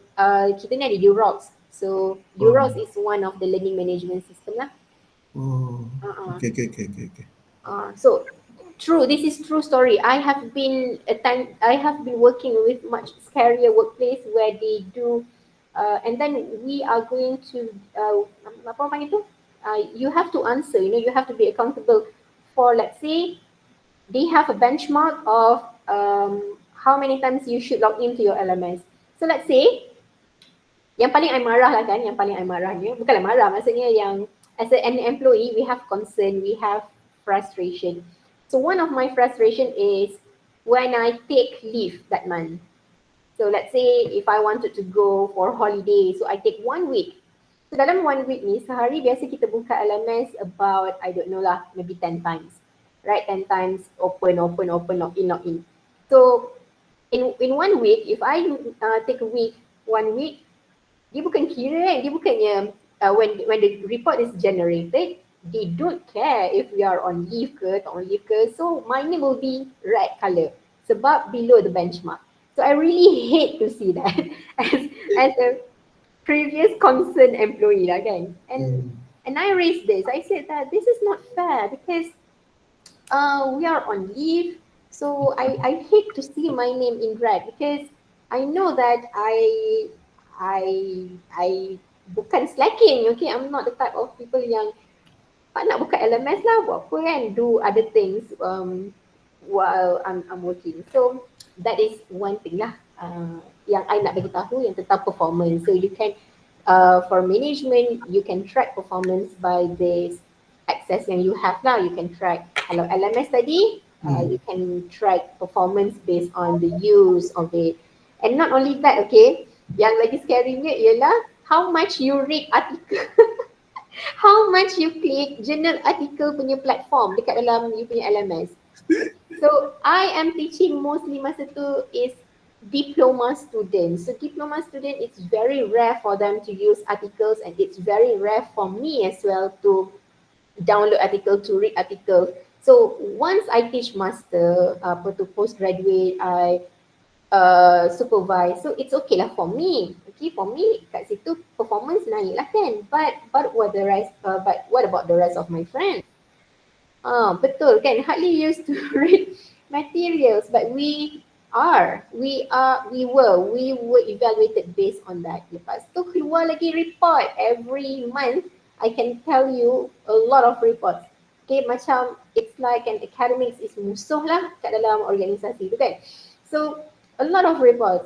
kita ni ada UROS. So Oh, UROS is one of the learning management system lah. oh, Uh-uh. okay. So true, this is true story. I have been working with much scarier workplace where they do, and then we are going to apa orang panggil tu? You have to answer. You know, you have to be accountable for, let's say, they have a benchmark of how many times you should log into your LMS. So let's say yang paling I marah lah kan, yang paling I marahnya, bukanlah marah, maksudnya yang as an employee, we have concern, we have frustration. So one of my frustration is when I take leave that month. So let's say if I wanted to go for holiday, so I take 1 week. So dalam 1 week ni, sehari biasa kita buka LMS about, I don't know lah, maybe 10 times. Right, 10 times, log in. So in 1 week, if I take a week, 1 week, dia bukan kira kan, dia bukannya when the report is generated, they don't care if we are on leave ke, tak on leave ke. So my name will be red colour sebab below the benchmark. So I really hate to see that as a previous concerned employee lah kan. And I raised this. I said that this is not fair because we are on leave. So I hate to see my name in red because I know that I bukan slacking. Okay, I'm not the type of people yang nak buka LMS lah, buat apa kan, do other things while I'm working. So that is one thing lah yang I nak bagi tahu yang tentang performance. So you can for management, you can track performance by this access yang you have lah. You can track, kalau LMS tadi, you can track performance based on the use of it. And not only that, okay, yang lagi scary-nya ialah how much you read artikel. How much you click journal article punya platform dekat dalam you punya LMS. So I am teaching mostly masa tu is diploma students. So diploma student, it's very rare for them to use articles, and it's very rare for me as well to download article, to read article. So once I teach master, to postgraduate, I supervise. So it's okay lah for me. Okay, for me kat situ performance naik lah kan. But what about the rest of my friends? Betul kan, hardly used to read materials, but we were evaluated based on that. Lepas tu keluar lagi report every month. I can tell you a lot of reports. Okay, macam it's like an academics is musuh lah kat dalam organisasi tu kan. So a lot of reports,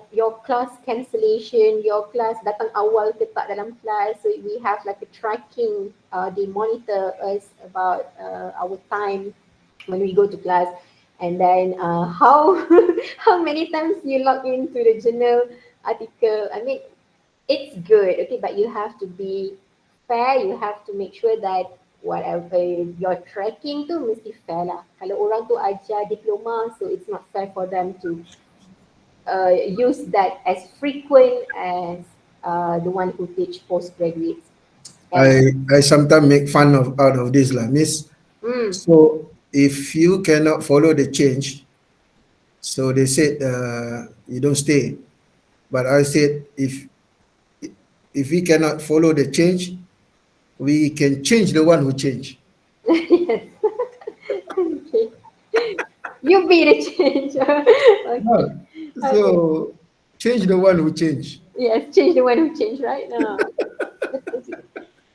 your class cancellation, your class datang awal ke tak dalam class. So we have like a tracking, they monitor us about our time when we go to class, and then how how many times you log into the journal article. I mean, it's good, okay, but you have to be fair. You have to make sure that whatever you're tracking tu mesti fair lah. Kalau orang tu ajar diploma, so it's not fair for them to use that as frequent as the one who teach postgraduates. I sometimes make fun of out of this lah, Miss. So if you cannot follow the change, so they said you don't stay. But I said if we cannot follow the change, we can change the one who change. Yes. Okay. You be the change. Okay. So change the one who change. Yes, change the one who change, right? No.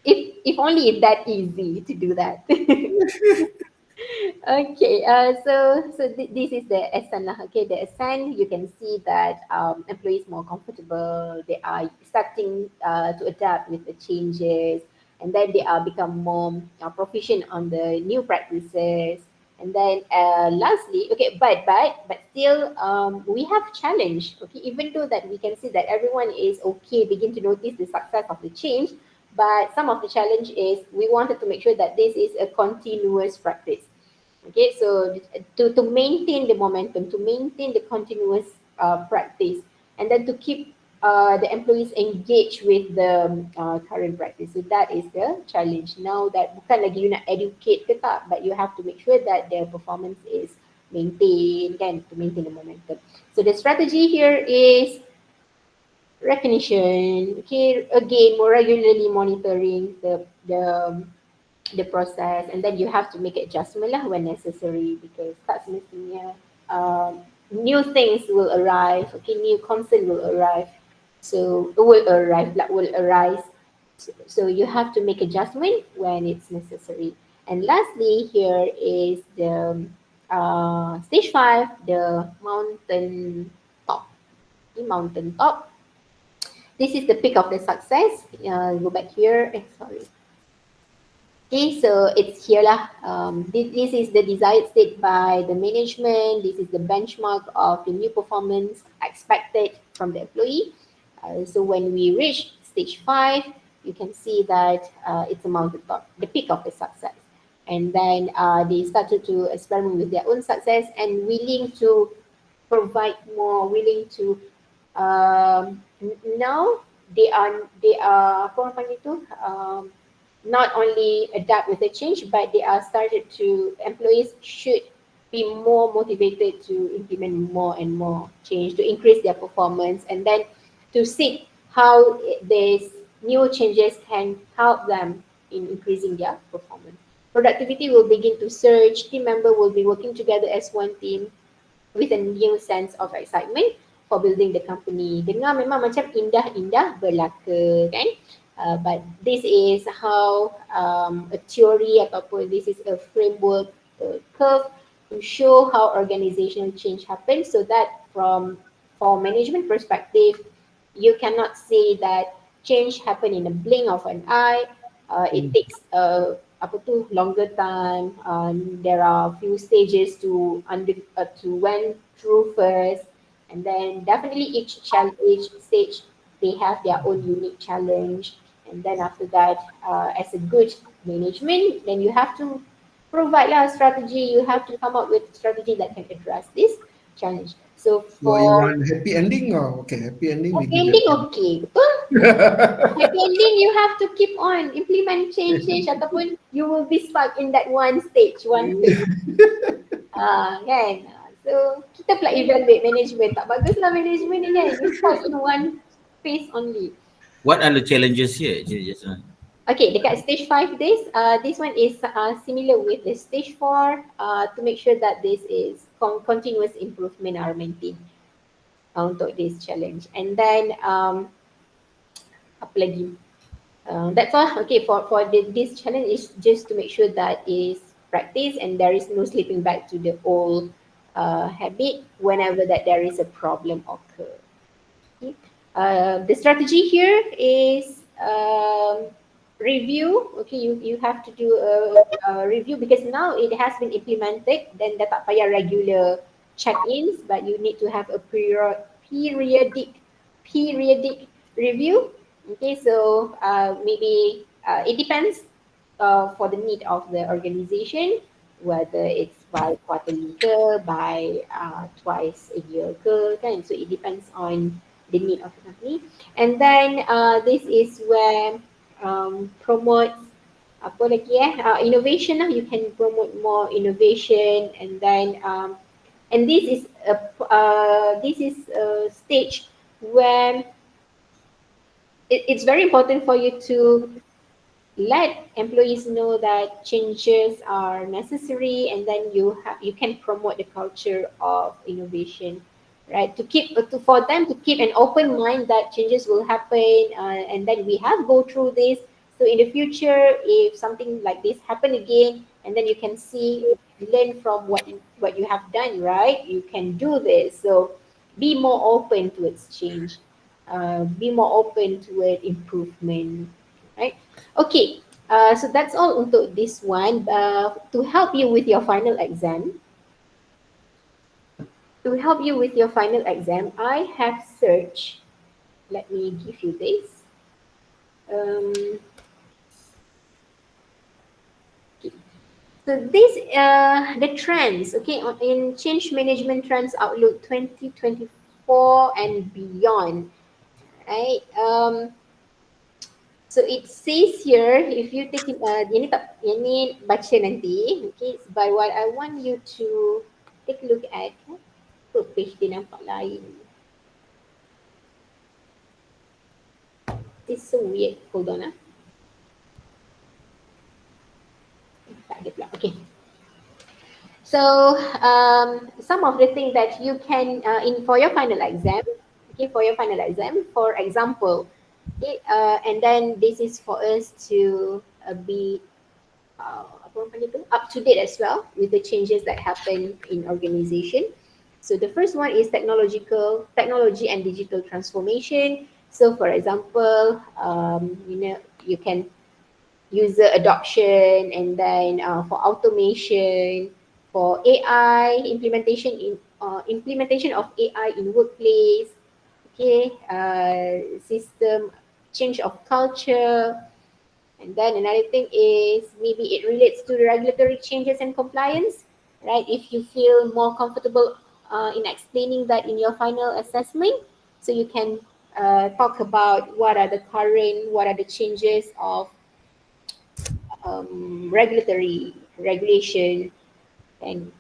If if only it's that easy to do that. Okay, this is the ascent lah. Okay, the ascent, you can see that employees more comfortable. They are starting to adapt with the changes, and then they are become more proficient on the new practices. And then lastly, okay, but still, we have challenge. Okay, even though that we can see that everyone is okay, begin to notice the success of the change, but some of the challenge is we wanted to make sure that this is a continuous practice. Okay, so to maintain the momentum, to maintain the continuous practice, and then to keep the employees engaged with the current practice. So that is the challenge. Now that bukan lagi you nak educate ke tak, but you have to make sure that their performance is maintained, kan, to maintain the momentum. So the strategy here is recognition. Okay, again, more regularly monitoring the process, and then you have to make adjustment lah when necessary, because tak semestinya new things will arrive. Okay, new concern will arrive, so will arise. So you have to make adjustment when it's necessary. And lastly, here is the stage 5, the mountain top. The mountain top, this is the peak of the success. Go back here. Sorry. Okay, so it's here lah. This is the desired state by the management. This is the benchmark of the new performance expected from the employee. So when we reach stage 5, you can see that it's a mountaintop, the peak of the success. And then they started to experiment with their own success and willing to provide more, willing to now they are apa orang panggil tu, not only adapt with the change, but they are started to, employees should be more motivated to implement more and more change to increase their performance, and then to see how these new changes can help them in increasing their performance. Productivity will begin to surge, team member will be working together as one team with a new sense of excitement for building the company. Dengar memang macam indah-indah belaka, kan? But this is how a theory ataupun this is a framework curve to show how organizational change happens, so that for management perspective, you cannot say that change happen in a blink of an eye. It takes apa tu longer time. There are few stages to went through first, and then definitely each challenge, each stage, they have their own unique challenge. And then after that, as a good management, then you have to provide a strategy. You have to come up with strategy that can address this challenge. So So you for want happy ending or okay, happy ending we happy give ending, that. okay, betul. Happy ending, you have to keep on implement change ataupun you will be stuck in that one stage, one phase. Kan? So kita pula evaluate management, tak baguslah management ni kan, you stuck in one phase only. What are the challenges here actually just now? Okay, dekat stage 5 this one is similar with the stage 4, to make sure that this is continuous improvement are maintained untuk this challenge. And then apa lagi? That's all. Okay, for this challenge is just to make sure that is practice and there is no slipping back to the old habit whenever that there is a problem occur. Okay. The strategy here is review. Okay, you have to do a review because now it has been implemented. Then dah tak payah regular check-ins, but you need to have a periodic review. Okay, so maybe it depends for the need of the organization, whether it's by quarterly ke, by twice a year ke, kan? So it depends on the need of the company. And then this is where promote apa lagi innovation lah. You can promote more innovation, and then and this is a stage where it's very important for you to let employees know that changes are necessary, and then you can promote the culture of innovation, right? To keep for them to keep an open mind that changes will happen, and then we have go through this So in the future, if something like this happen again, and then you can see, learn from what you have done, right? You can do this. So be more open towards change. Be more open toward improvement, right? Okay. So that's all untuk this one. To help you with your final exam, I have searched. Let me give you this. Um, okay. So this the trends, okay, in change management trends outlook 2024 and beyond, right? So it says here, if you take it, ini baca nanti, okay, it's by what I want you to take a look at. Kok page dia nampak lain? It's so weird. Hold on, ah. Tak ada pula. Okay. So some of the things that you can in for your final exam, okay, for example, okay, and then this is for us to be apa orang panggil tu, up to date as well with the changes that happen in organization. So the first one is technology and digital transformation. So for example, you can user adoption, and then for automation, for AI implementation of AI in workplace, okay, system change of culture, and then another thing is maybe it relates to the regulatory changes and compliance, right? If you feel more comfortable in explaining that in your final assessment, so you can talk about what are the changes of regulatory regulation, and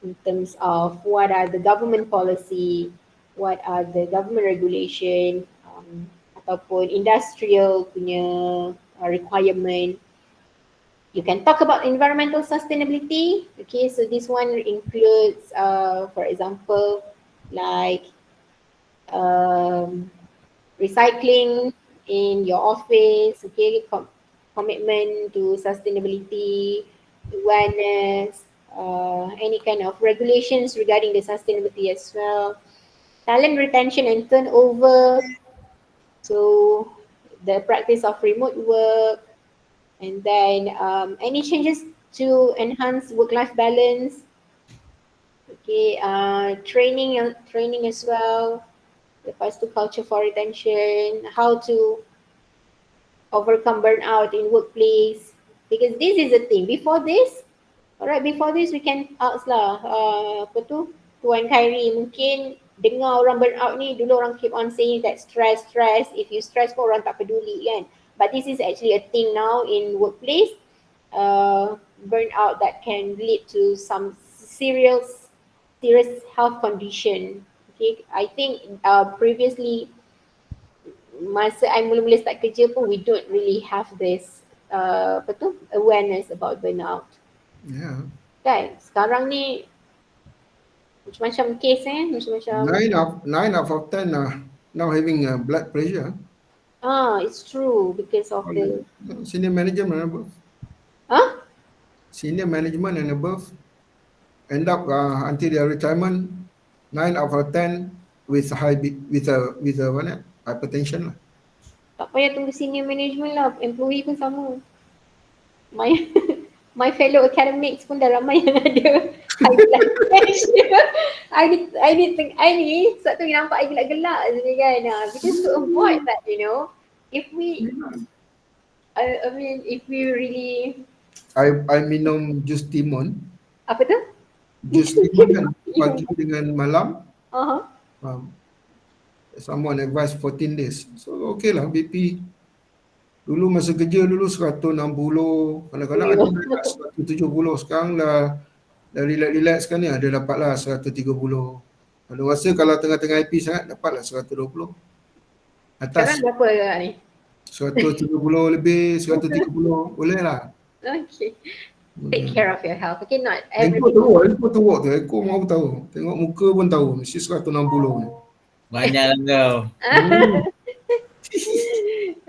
in terms of what are the government policy, what are the government regulation, ataupun industrial punya requirement. You can talk about environmental sustainability. Okay, so this one includes, for example, like um, recycling in your office, okay, commitment to sustainability, awareness, any kind of regulations regarding the sustainability as well, talent retention and turnover, so the practice of remote work, and then any changes to enhance work-life balance, okay, training as well, lepas tu culture for retention, how to overcome burnout in workplace, because this is the thing. Before this we can ask lah, apa tu, Tuan Khairi, mungkin dengar orang burnout ni, dulu orang keep on saying that stress, if you stress pun orang tak peduli kan, but this is actually a thing now in workplace. Burnout that can lead to some serious health condition. Okay, I think previously masa I mula-mula start kerja pun we don't really have this apa tu, awareness about burnout. Yeah. Kan? Sekarang ni macam-macam case macam-macam. 9 out of 10 are now having blood pressure. It's true because of the Senior management and above. Senior management and above end up until their retirement 9 out of 10 with hypertension lah. Tak payah tunggu senior management lah, employee pun sama. My my fellow academics pun dah ramai yang ada high blood pressure. I ni sebab tu nampak I gelak-gelak sebenarnya kan. Because to avoid that, if we I mean if we really I minum jus timun. apa tu? Jus timun kan pagi dengan malam. Someone advised 14 days. So okay lah BP. Dulu masa kerja dulu 160, kadang-kadang ada dekat 170. Sekarang dah relax kan ni ada dapatlah 130. Ada masa kalau tengah-tengah IP sangat dapatlah 120. Atas Sekarang berapa agak ni? 170 lebih, 130 boleh lah. Okay. Take care of your health. Okay, not Ekor teruk tu. Ekor mau tahu. Tengok muka pun tahu. Mesti 160 ni. Banyak lah kau.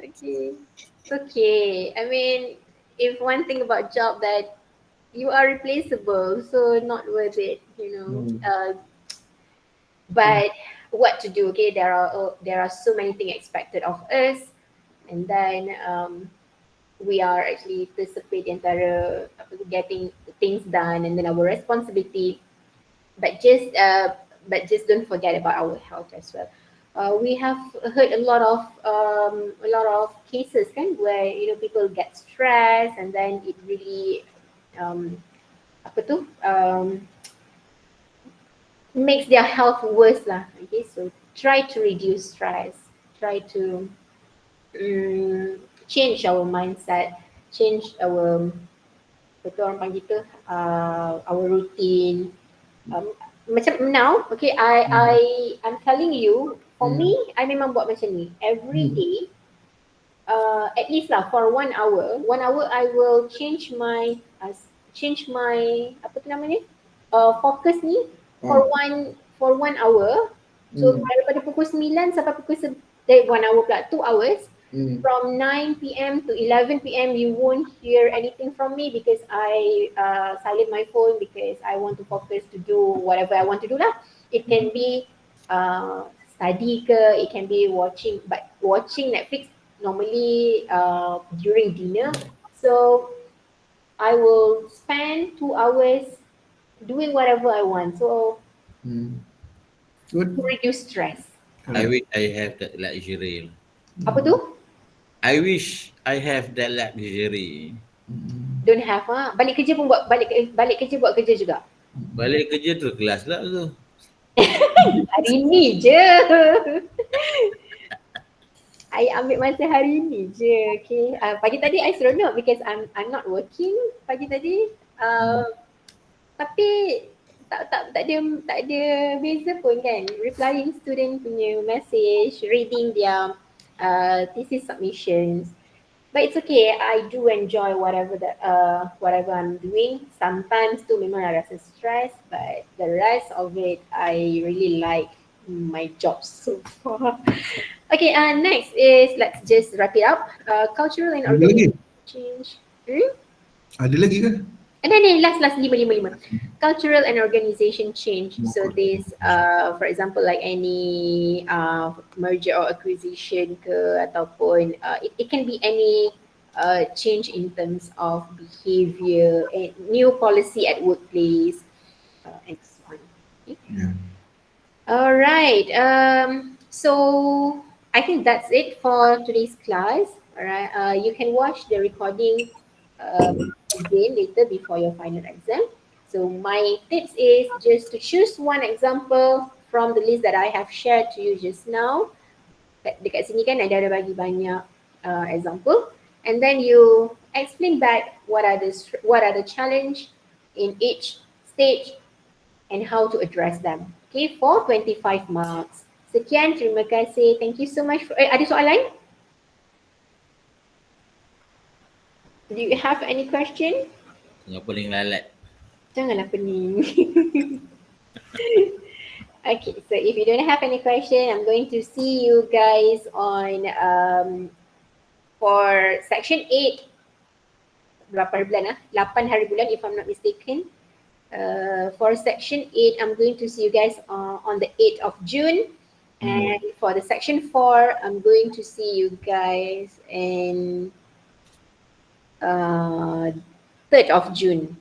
Okay. okay. I mean, if one thing about job that you are replaceable, so not worth it, you know. Hmm. But what to do? Okay, there are so many things expected of us, and then we are actually participate in antara apa tu, getting things done, and then our responsibility. But just don't forget about our health as well. We have heard a lot of cases kan where people get stressed and then it really um, apa tu makes their health worse lah. Okay, so try to reduce stress, try to um, change our mindset, change our betul orang panggil tu our routine. Macam now, okay, Hmm. I'm telling you, for Hmm. me, I memang buat macam ni every Hmm. day. At least lah for 1 hour. 1 hour I will change my apa tu nama ni? Focus ni Ah. for 1 hour. So Hmm. daripada pukul 9 sampai pukul 1 hour pula 2 hours. Hmm. From 9 p.m. to 11 p.m. you won't hear anything from me because I silent my phone because I want to focus to do whatever I want to do lah. It can be study ke, it can be watching, but watching Netflix normally during dinner. So I will spend 2 hours doing whatever I want. So Hmm. to Good. reduce stress. I Correct. wish I have that luxury. Apa tu? I wish I have that luxury. Hmm. Don't have balik kerja pun buat balik kerja buat kerja juga. Balik kerja tu kelas lah tu. Hari ni je. I ambil masa hari ni je. Okay. Pagi tadi I seronok because I'm not working pagi tadi. Uh, tapi tak ada beza pun kan. Replying student punya message, reading their thesis submissions. But it's okay. I do enjoy whatever I'm doing. Sometimes tu memang I rasa stress, but the rest of it I really like my job so far. Okay, next is let's just wrap it up. Cultural and Ada lagi? organizational change. Ada lagi ke? And then last lima. Cultural and organization change. So this, for example, like any merger or acquisition ke ataupun it can be any change in terms of behavior and new policy at workplace and so on. Okay. Yeah. All right. So I think that's it for today's class. All right. You can watch the recording again later before your final exam. So my tips is just to choose one example from the list that I have shared to you just now. Dekat sini kan ada bagi banyak example, and then you explain back what are the challenge in each stage and how to address them. Okay, for 25 marks. Sekian, terima kasih. Thank you so much. Ada soalan? Do you have any question? Tengah paling lalat. Janganlah pening. Okay, so if you don't have any question, I'm going to see you guys on for section 8. Berapa hari bulan 8 hari bulan if I'm not mistaken. For section 8, I'm going to see you guys on the 8th of June. And for the section 4, I'm going to see you guys in 3rd of June.